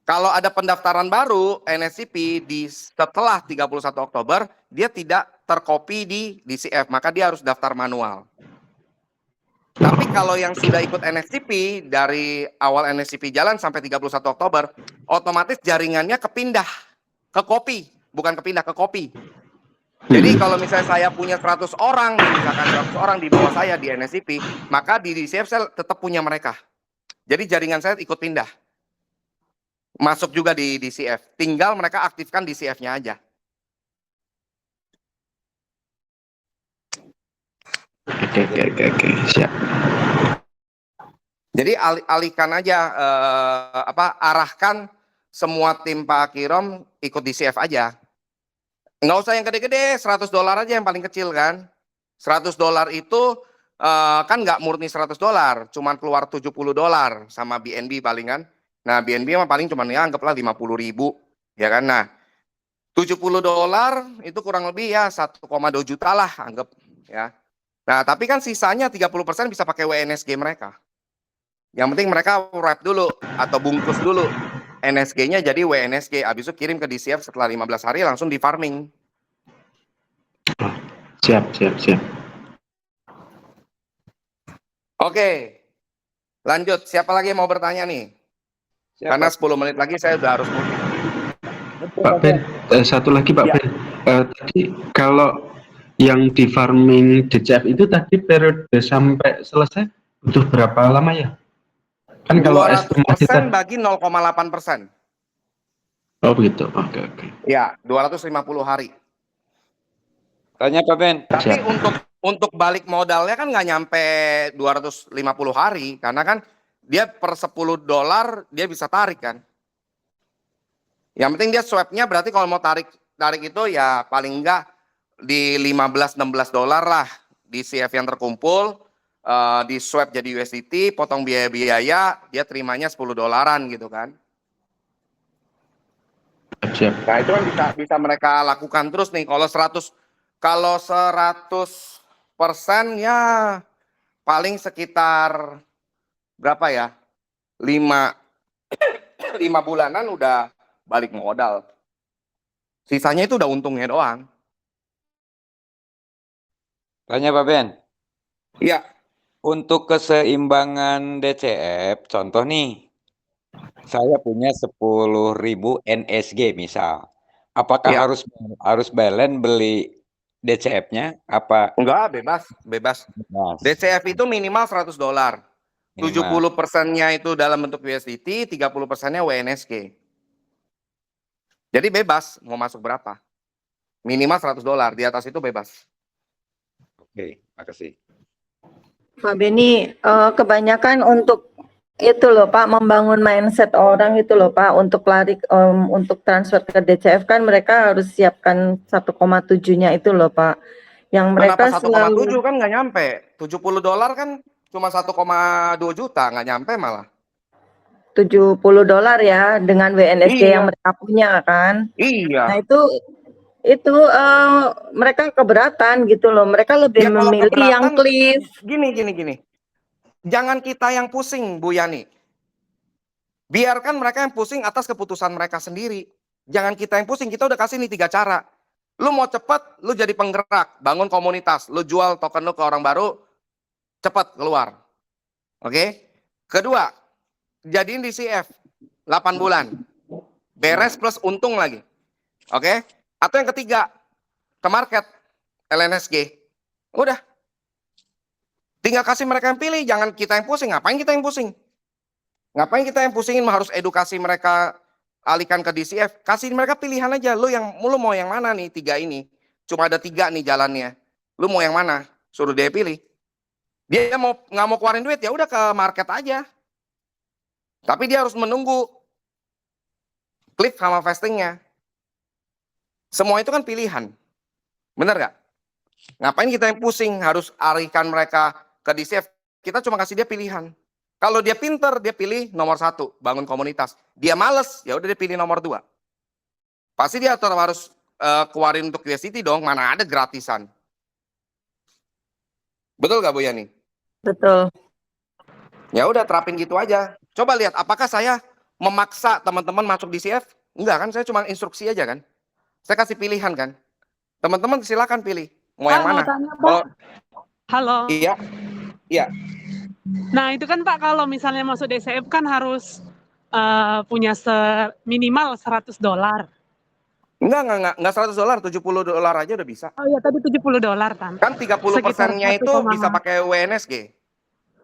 Kalau ada pendaftaran baru NSCP di setelah 31 Oktober, dia tidak terkopi di DCF, maka dia harus daftar manual. Tapi kalau yang sudah ikut NSCP dari awal NSCP jalan sampai 31 Oktober, otomatis jaringannya kepindah ke kopi, bukan kepindah ke kopi. Jadi kalau misalnya saya punya 100 orang, misalkan 100 orang di bawah saya di NSCP, maka di DCF saya tetap punya mereka. Jadi jaringan saya ikut pindah. Masuk juga di DCF. Tinggal mereka aktifkan DCF-nya aja. Oke, siap. Jadi alihkan aja, arahkan semua tim Pak Kirom ikut DCF aja. Nggak usah yang gede-gede, $100 aja yang paling kecil kan. $100 itu kan nggak murni $100, cuman keluar $70 sama BNB paling kan. Nah BNB mah paling cuman ya anggaplah 50.000, ya kan. Nah $70 itu kurang lebih ya 1,2 juta lah anggap ya. Nah tapi kan sisanya 30% bisa pakai WNSG mereka. Yang penting mereka wrap dulu atau bungkus dulu. NSG-nya jadi WNSG, habis itu kirim ke DCF setelah 15 hari langsung di farming. Siap. Oke, lanjut. Siapa lagi yang mau bertanya nih? Karena 10 menit lagi saya udah harus mudik. Pak Ben, satu lagi Pak Ben. Tadi kalau yang di farming DCF itu tadi periode sampai selesai butuh berapa lama ya? Kan kalau 200% bagi 0,8%. Oh begitu, oke. Ya, 250 hari. Tanya Pak Ben. Tapi untuk balik modalnya kan nggak nyampe 250 hari, karena kan dia per $10 dia bisa tarik kan. Yang penting dia swap-nya berarti kalau mau tarik itu ya paling enggak di $15-16 lah di CF yang terkumpul, di swap jadi USDT, potong biaya-biaya, dia terimanya $10 gitu kan. Siap. Nah itu kan bisa mereka lakukan terus nih. Kalau 100% ya paling sekitar berapa ya? 5 bulanan udah balik modal. Sisanya itu udah untungnya doang. Tanya Pak Ben, Iya. untuk keseimbangan DCF, contoh nih, saya punya 10.000 NSG misal. Apakah Iya. harus balance beli DCF-nya apa Enggak, bebas. bebas? DCF itu minimal $100. Minimal. 70%-nya itu dalam bentuk USDT, 30%-nya WNSG. Jadi bebas mau masuk berapa. Minimal $100, di atas itu bebas. Oke, makasih. Pak Beni, kebanyakan untuk itu loh Pak, membangun mindset orang itu loh Pak, untuk untuk transfer ke DCF kan mereka harus siapkan 1,7-nya itu loh Pak. Yang mereka Kenapa 1,7 kan nggak nyampe? $70 kan cuma 1,2 juta, nggak nyampe malah. $70 ya dengan WNSG Iya. yang mereka punya kan. Iya. Nah itu mereka keberatan gitu loh. Mereka lebih Ya kalau memilih yang keberatan, cliff. gini. Jangan kita yang pusing, Bu Yani. Biarkan mereka yang pusing atas keputusan mereka sendiri. Jangan kita yang pusing, kita udah kasih nih 3 cara. Lu mau cepet, lu jadi penggerak, bangun komunitas, lu jual token lu ke orang baru, cepet keluar. Oke? Kedua, jadiin DCF 8 bulan. Beres plus untung lagi. Oke? Atau yang ketiga, ke market LNSG. Udah. Tinggal kasih mereka yang pilih, jangan kita yang pusing. Ngapain kita yang pusing? Ngapain kita yang pusingin harus edukasi mereka alihkan ke DCF? Kasih mereka pilihan aja. Lu mau yang mana nih 3 ini? Cuma ada 3 nih jalannya. Lu mau yang mana? Suruh dia pilih. Dia nggak mau keluarin duit ya udah ke market aja. Tapi dia harus menunggu cliff sama vestingnya. Semua itu kan pilihan. Bener gak? Ngapain kita yang pusing harus alihkan mereka ke DCF? Kita cuma kasih dia pilihan. Kalau dia pinter, dia pilih nomor 1, bangun komunitas. Dia males, ya udah dia pilih nomor 2. Pasti dia harus keluarin untuk USDT dong, mana ada gratisan. Betul gak Bu Yani? Betul. Ya udah terapin gitu aja. Coba lihat apakah saya memaksa teman-teman masuk DCF? Enggak kan, saya cuma instruksi aja kan. Saya kasih pilihan kan. Teman-teman silakan pilih mau yang mana. Tanya, Pak. Halo. Iya. Iya. Nah, itu kan Pak kalau misalnya masuk DCF kan harus punya minimal $100. Enggak $100, $70 aja udah bisa. Oh iya, tadi $70 kan. Kan 30%-nya itu bisa pakai WNSG.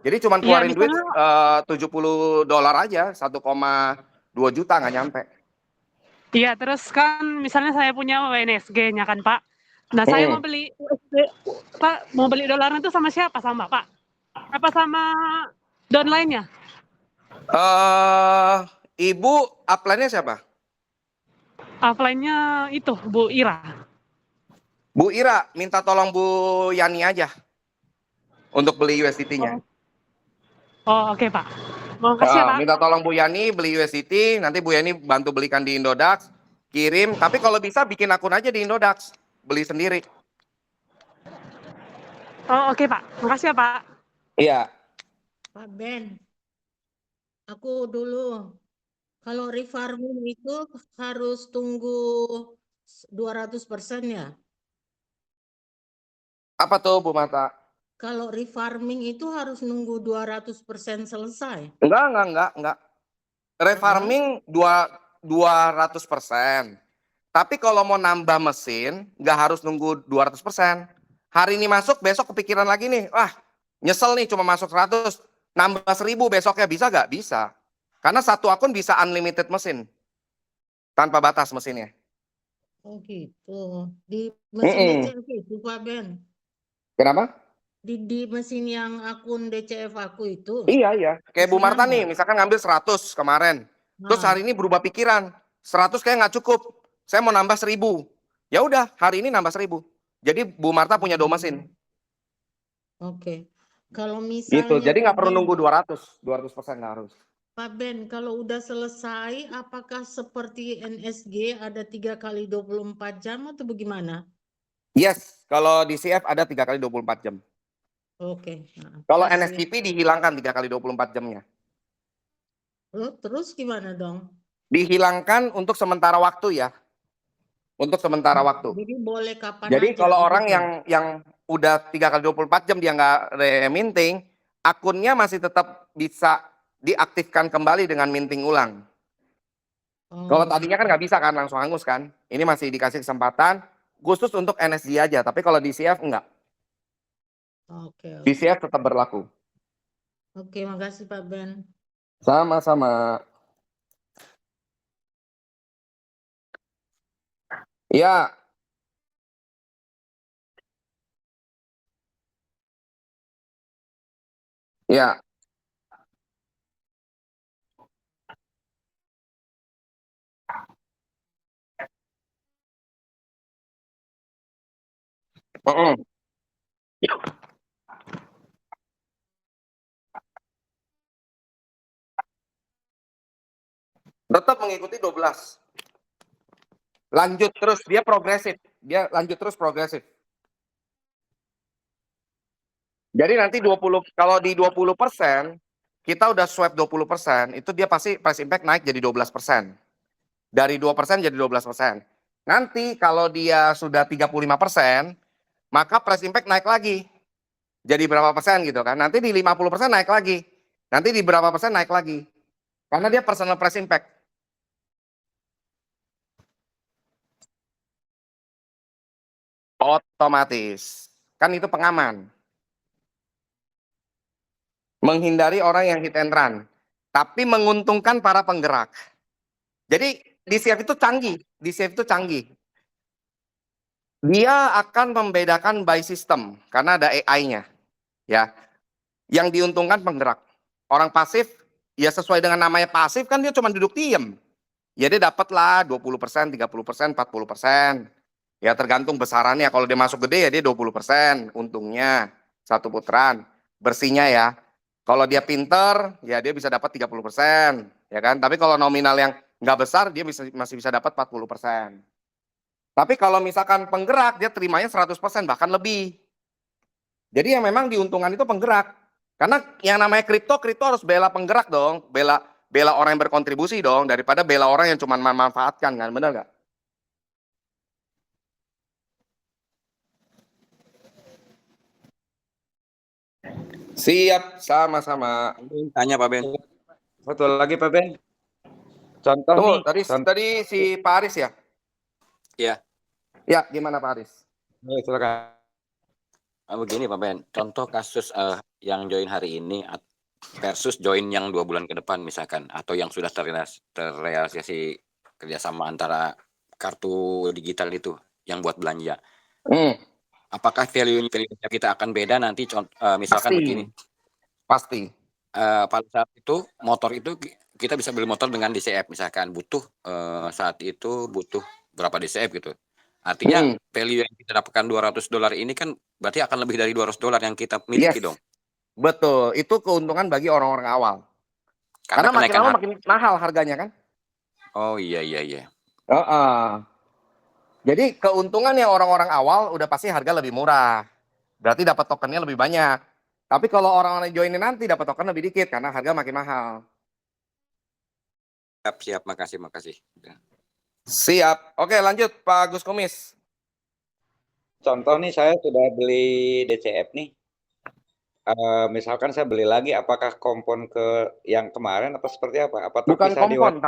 Jadi cuma keluarin duit $70 aja, 1,2 juta nggak nyampe. Iya, terus kan misalnya saya punya WNSG-nya kan Pak. Nah, saya mau beli USD, Pak, mau beli dolarnya itu sama siapa? Sama Pak? Apa sama downline-nya? Ibu upline-nya siapa? Upline-nya itu Bu Ira. Bu Ira, minta tolong Bu Yani aja untuk beli USDT-nya. Oh, oke Pak. Mau kasih ya Pak? Minta tolong Bu Yani beli USDT, nanti Bu Yani bantu belikan di Indodax, kirim. Tapi kalau bisa bikin akun aja di Indodax, beli sendiri. Oh, oke Pak. Makasih ya Pak. Iya. Pak Ben, aku dulu kalau refarming itu harus tunggu 200% ya? Apa tuh Bu Mata? Kalau refarming itu harus nunggu 200% selesai. Enggak. Refarming 200%. Tapi kalau mau nambah mesin, nggak harus nunggu 200%. Hari ini masuk, besok kepikiran lagi nih, wah nyesel nih cuma masuk 100, nambah 1000 besoknya bisa nggak? Bisa. Karena satu akun bisa unlimited mesin. Tanpa batas mesinnya. Oh gitu. Di mesin DCF itu Pak Ben. Kenapa? di mesin yang akun DCF aku itu. Iya. Kayak Bu Masih Marta nambah. nih, misalkan ngambil 100 kemarin. Terus Nah, hari ini berubah pikiran. 100 kayak nggak cukup. Saya mau nambah 1000. Ya udah, hari ini nambah 1000. Jadi Bu Marta punya 2 mesin. oke. Kalau Gitu. misalnya Jadi nggak Pak perlu Ben, nunggu 200% nggak harus. Pak Ben, kalau udah selesai, apakah seperti NSG ada 3 kali 24 jam atau bagaimana? Yes, kalau di CF ada 3 kali 24 jam. Oke. Nah, Kalau kasih. NSGP dihilangkan 3 kali 24 jamnya. Terus gimana dong? Dihilangkan untuk sementara waktu ya. Untuk sementara waktu. Jadi boleh kapan Jadi aja kalau orang begitu? yang udah 3 kali 24 jam dia nggak reminting, akunnya masih tetap bisa diaktifkan kembali dengan minting ulang. Kalau tadinya kan nggak bisa kan langsung hangus kan. Ini masih dikasih kesempatan khusus untuk NSG aja. Tapi kalau di CF enggak. Oke. Di CF tetap berlaku. Oke, makasih Pak Ben. Sama-sama. Ya. Ya. Tetap mengikuti 12. Lanjut terus, dia progresif. Dia lanjut terus progresif. Jadi nanti 20, kalau di 20%, kita udah swap 20%, itu dia pasti price impact naik jadi 12%. Dari 2% jadi 12%. Nanti kalau dia sudah 35%, maka price impact naik lagi. Jadi berapa persen gitu kan. Nanti di 50% naik lagi. Nanti di berapa persen naik lagi. Karena dia personal price impact. Otomatis. Kan itu pengaman. Menghindari orang yang hit and run. Tapi menguntungkan para penggerak. Jadi di CF itu canggih. Di CF itu canggih. Dia akan membedakan by system. Karena ada AI-nya. Ya. Yang diuntungkan penggerak. Orang pasif, ya sesuai dengan namanya pasif kan dia cuma duduk diem. Ya dia dapatlah 20%, 30%, 40%. Ya tergantung besarannya. Kalau dia masuk gede ya dia 20% untungnya. Satu putaran. Bersihnya ya. Kalau dia pinter, ya dia bisa dapat 30%. Ya kan? Tapi kalau nominal yang nggak besar, dia masih bisa dapat 40%. Tapi kalau misalkan penggerak, dia terimanya 100%, bahkan lebih. Jadi yang memang diuntungkan itu penggerak. Karena yang namanya kripto harus bela penggerak dong. Bela orang yang berkontribusi dong, daripada bela orang yang cuma memanfaatkan kan, benar nggak? Siap, sama-sama. Tanya Pak Ben. Satu lagi Pak Ben. Contoh Tuh, nih. tadi si Pak Aris ya? Iya. Ya, gimana Pak Aris? Silakan. Begini Pak Ben, contoh kasus yang join hari ini versus join yang 2 bulan ke depan misalkan, atau yang sudah terrealisasi kerjasama antara kartu digital itu yang buat belanja. Apakah value kita akan beda nanti? Misalkan Pasti. begini. Pasti. Pada saat itu motor itu kita bisa beli motor dengan DCF misalkan butuh saat itu butuh berapa DCF gitu. Artinya value yang kita dapatkan $200 ini kan berarti akan lebih dari $200 yang kita miliki dong. Betul, itu keuntungan bagi orang-orang awal. Karena makin lama makin mahal harganya kan? Oh iya. Jadi keuntungannya orang-orang awal udah pasti harga lebih murah. Berarti dapat tokennya lebih banyak. Tapi kalau orang-orang join nanti dapat token lebih dikit karena harga makin mahal. Siap, makasih. Siap. Oke, lanjut Pak Gus Kumis. Contoh nih saya sudah beli DCF nih. Misalkan saya beli lagi, apakah kompon ke yang kemarin atau seperti apa? Bukan kompon,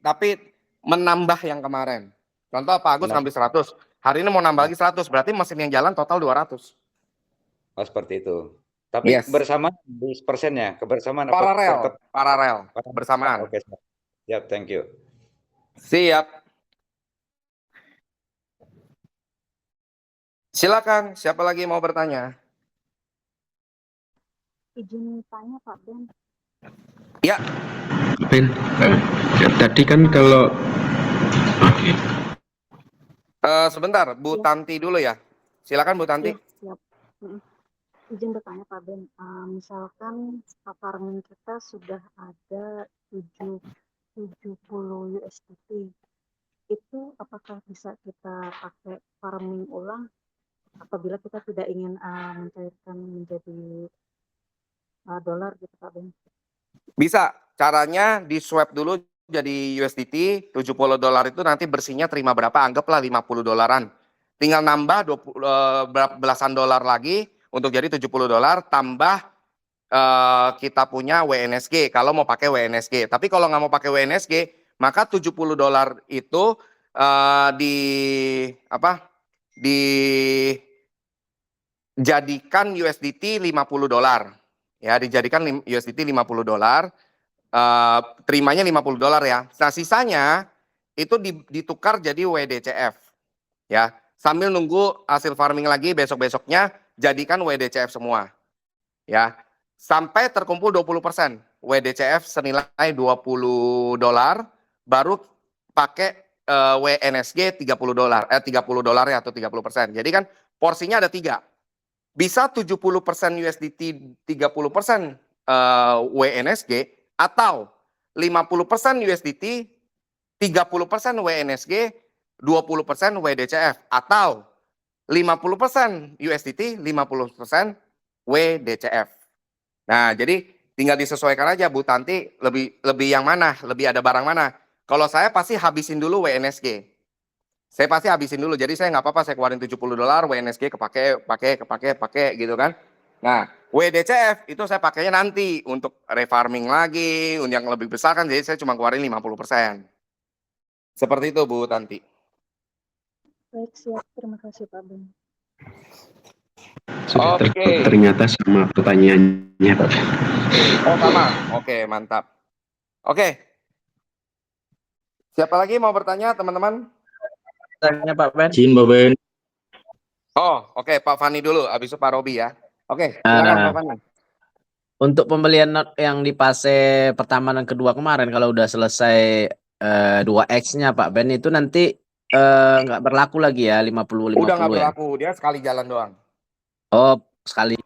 tapi menambah yang kemarin. Contoh Pak Agus ngambil 100. Hari ini mau nambah lagi 100. Berarti mesin yang jalan total 200. Oh, seperti itu. Tapi bersama di persennya, kebersamaan paralel bersamaan. Oke, siap, thank you. Siap. Silakan, siapa lagi mau bertanya? Izin tanya Pak Ben. Ya. Ben, tadi kan kalau oke. Sebentar, Bu Tanti dulu ya. Silakan Bu Tanti. Ya, siap. Izin bertanya Pak Ben, misalkan farming kita sudah ada 70 USDT, itu apakah bisa kita pakai farming ulang apabila kita tidak ingin mencairkan menjadi dolar gitu Pak Ben? Bisa, caranya di swap dulu jadi USDT, $70 itu nanti bersihnya terima berapa, anggaplah $50. Tinggal nambah belasan dolar lagi untuk jadi $70 tambah kita punya WNSG kalau mau pakai WNSG. Tapi kalau nggak mau pakai WNSG, maka $70 itu dijadikan USDT $50. Ya, dijadikan USDT $50. Terimanya $50 ya. Nah, sisanya itu ditukar jadi WDCF. Ya, sambil nunggu hasil farming lagi besok-besoknya jadikan WDCF semua. Ya, sampai terkumpul 20%. WDCF senilai $20 baru pakai WNSG $30 ya atau 30%. Jadi kan porsinya ada 3. Bisa 70% USDT, 30% WNSG, atau 50% USDT, 30% WNSG, 20% WDCF, atau 50% USDT, 50% WDCF. Nah, jadi tinggal disesuaikan aja Bu Tanti, lebih yang mana, lebih ada barang mana. Kalau saya pasti habisin dulu WNSG. Saya pasti habisin dulu, jadi saya nggak apa-apa saya keluarin $70, WNSG kepake gitu kan. Nah, WDCF itu saya pakainya nanti untuk refarming lagi, untuk yang lebih besar kan, jadi saya cuma keluarin 50%. Seperti itu Bu Tanti. Baik, siap. Terima kasih Pak Ben. Sudah terjawab ternyata sama pertanyaannya Pak. Oh sama, oke mantap. Oke. Siapa lagi mau bertanya teman-teman? Tanya Pak Ben. Izin Pak Ben. Oh oke, Pak Fani dulu, habis itu Pak Robi ya. Oke, silakan Pak Fani. Untuk pembelian yang di fase pertama dan kedua kemarin, kalau udah selesai 2X-nya Pak Ben, itu nanti nggak berlaku lagi ya 50-50 Udah nggak ya? berlaku, dia sekali jalan doang. Oh, sekali.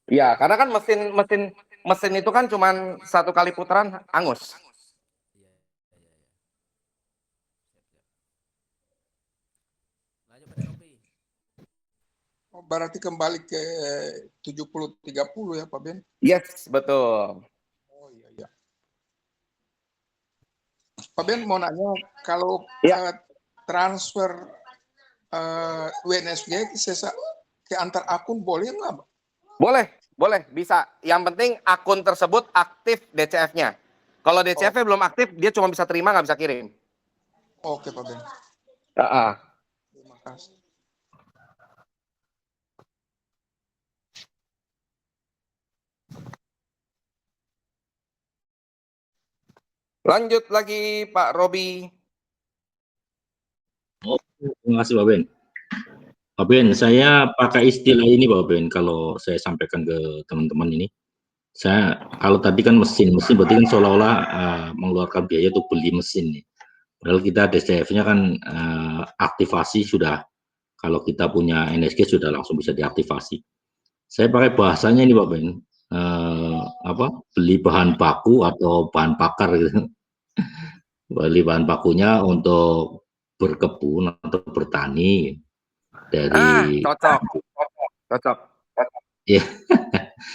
Iya, karena kan mesin itu kan cuma satu kali putaran angus. Oh, berarti kembali ke 70-30 ya Pak Ben? Yes, betul. Oh iya. Pak Ben mau nanya, kalau transfer WNSG ke antar akun boleh nggak? Boleh, bisa. Yang penting akun tersebut aktif DCF-nya. Kalau DCF-nya belum aktif, dia cuma bisa terima, nggak bisa kirim. Oke Pak Ben. Terima kasih. Lanjut lagi Pak Robi. Oh, terima kasih Pak Ben. Pak Ben, saya pakai istilah ini Pak Ben, kalau saya sampaikan ke teman-teman ini. Saya, kalau tadi kan mesin berarti kan seolah-olah mengeluarkan biaya untuk beli mesin nih. Padahal kita DCF-nya kan aktivasi sudah, kalau kita punya NSG sudah langsung bisa diaktifasi. Saya pakai bahasanya ini Pak Ben, beli bahan baku atau bahan bakar gitu. Beli bahan bakunya untuk berkebun atau bertani dari cocok. Ya.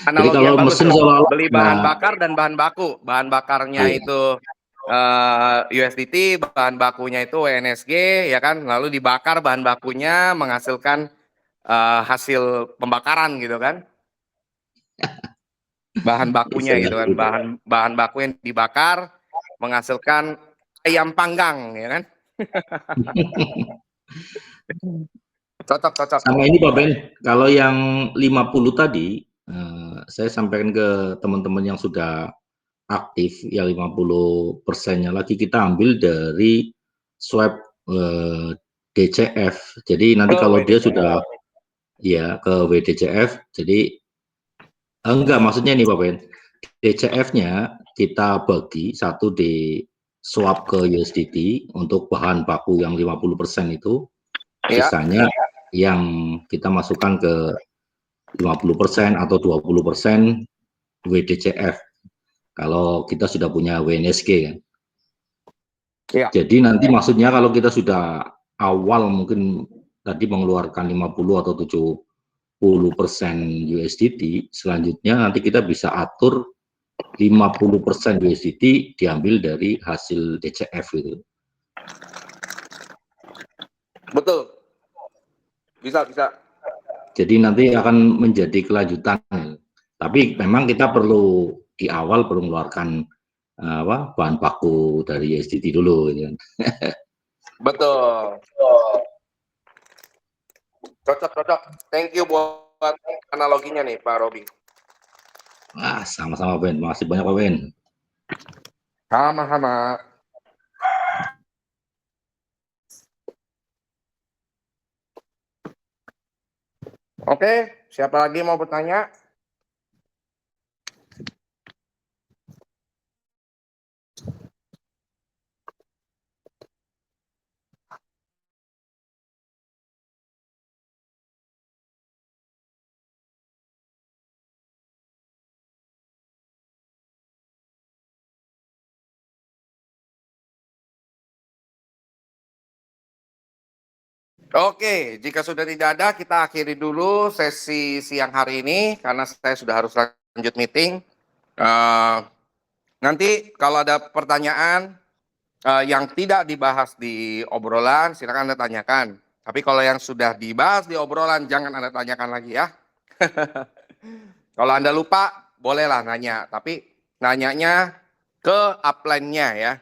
Analogi jadi kalau mesin beli bahan bakar dan bahan baku. Bahan bakarnya itu USDT, bahan bakunya itu WNSG, ya kan? Lalu dibakar bahan bakunya menghasilkan hasil pembakaran gitu kan? Bahan bakunya gitu kan, bahan baku yang dibakar menghasilkan ayam panggang, ya kan? Cocok. Sama ini Pak Ben, kalau yang 50 tadi, saya sampaikan ke teman-teman yang sudah aktif, ya 50%-nya lagi kita ambil dari swap DCF. Jadi nanti kalau dia sudah ya ke WDCF, jadi Enggak, maksudnya nih Pak Ben, DCF-nya kita bagi satu di swap ke USDT untuk bahan baku yang 50% itu, Ya. sisanya yang kita masukkan ke 50% atau 20% WDCF. Kalau kita sudah punya WNSG kan. Ya. Jadi nanti maksudnya kalau kita sudah awal mungkin tadi mengeluarkan 50 atau 70% USDT, selanjutnya nanti kita bisa atur 50% USDT diambil dari hasil DCF gitu. Betul. Bisa. Jadi nanti akan menjadi kelanjutan. Tapi memang kita perlu di awal perlu mengeluarkan bahan baku dari USDT dulu gitu kan. Betul. Cocok. Thank you buat analoginya nih Pak Robi. Wah, sama-sama Ben. Makasih banyak Pak Ben. Sama-sama. Oke, siapa lagi mau bertanya? Oke, jika sudah tidak ada, kita akhiri dulu sesi siang hari ini karena saya sudah harus lanjut meeting. Nanti kalau ada pertanyaan yang tidak dibahas di obrolan, silakan Anda tanyakan. Tapi kalau yang sudah dibahas di obrolan, jangan Anda tanyakan lagi ya. Kalau Anda lupa, bolehlah nanya. Tapi nanyanya ke upline-nya ya.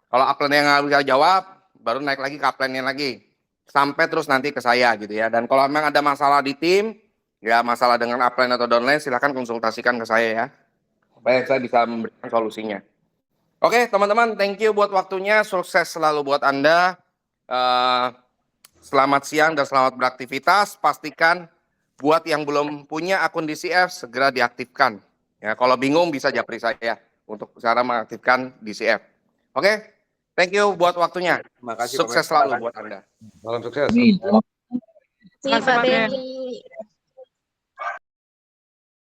Kalau upline-nya nggak bisa jawab, baru naik lagi ke upline-nya lagi. Sampai terus nanti ke saya gitu ya. Dan kalau memang ada masalah di tim, ya masalah dengan upline atau downline, silakan konsultasikan ke saya ya. Supaya saya bisa memberikan solusinya. Oke teman-teman, thank you buat waktunya. Sukses selalu buat Anda. Selamat siang dan selamat beraktivitas. Pastikan buat yang belum punya akun DCF, segera diaktifkan. Ya, kalau bingung bisa japri saya untuk cara mengaktifkan DCF. Oke, thank you buat waktunya. Makasih, Sukses Pak Ben. selalu buat Anda. Salam sukses. Terima kasih Pak Benny.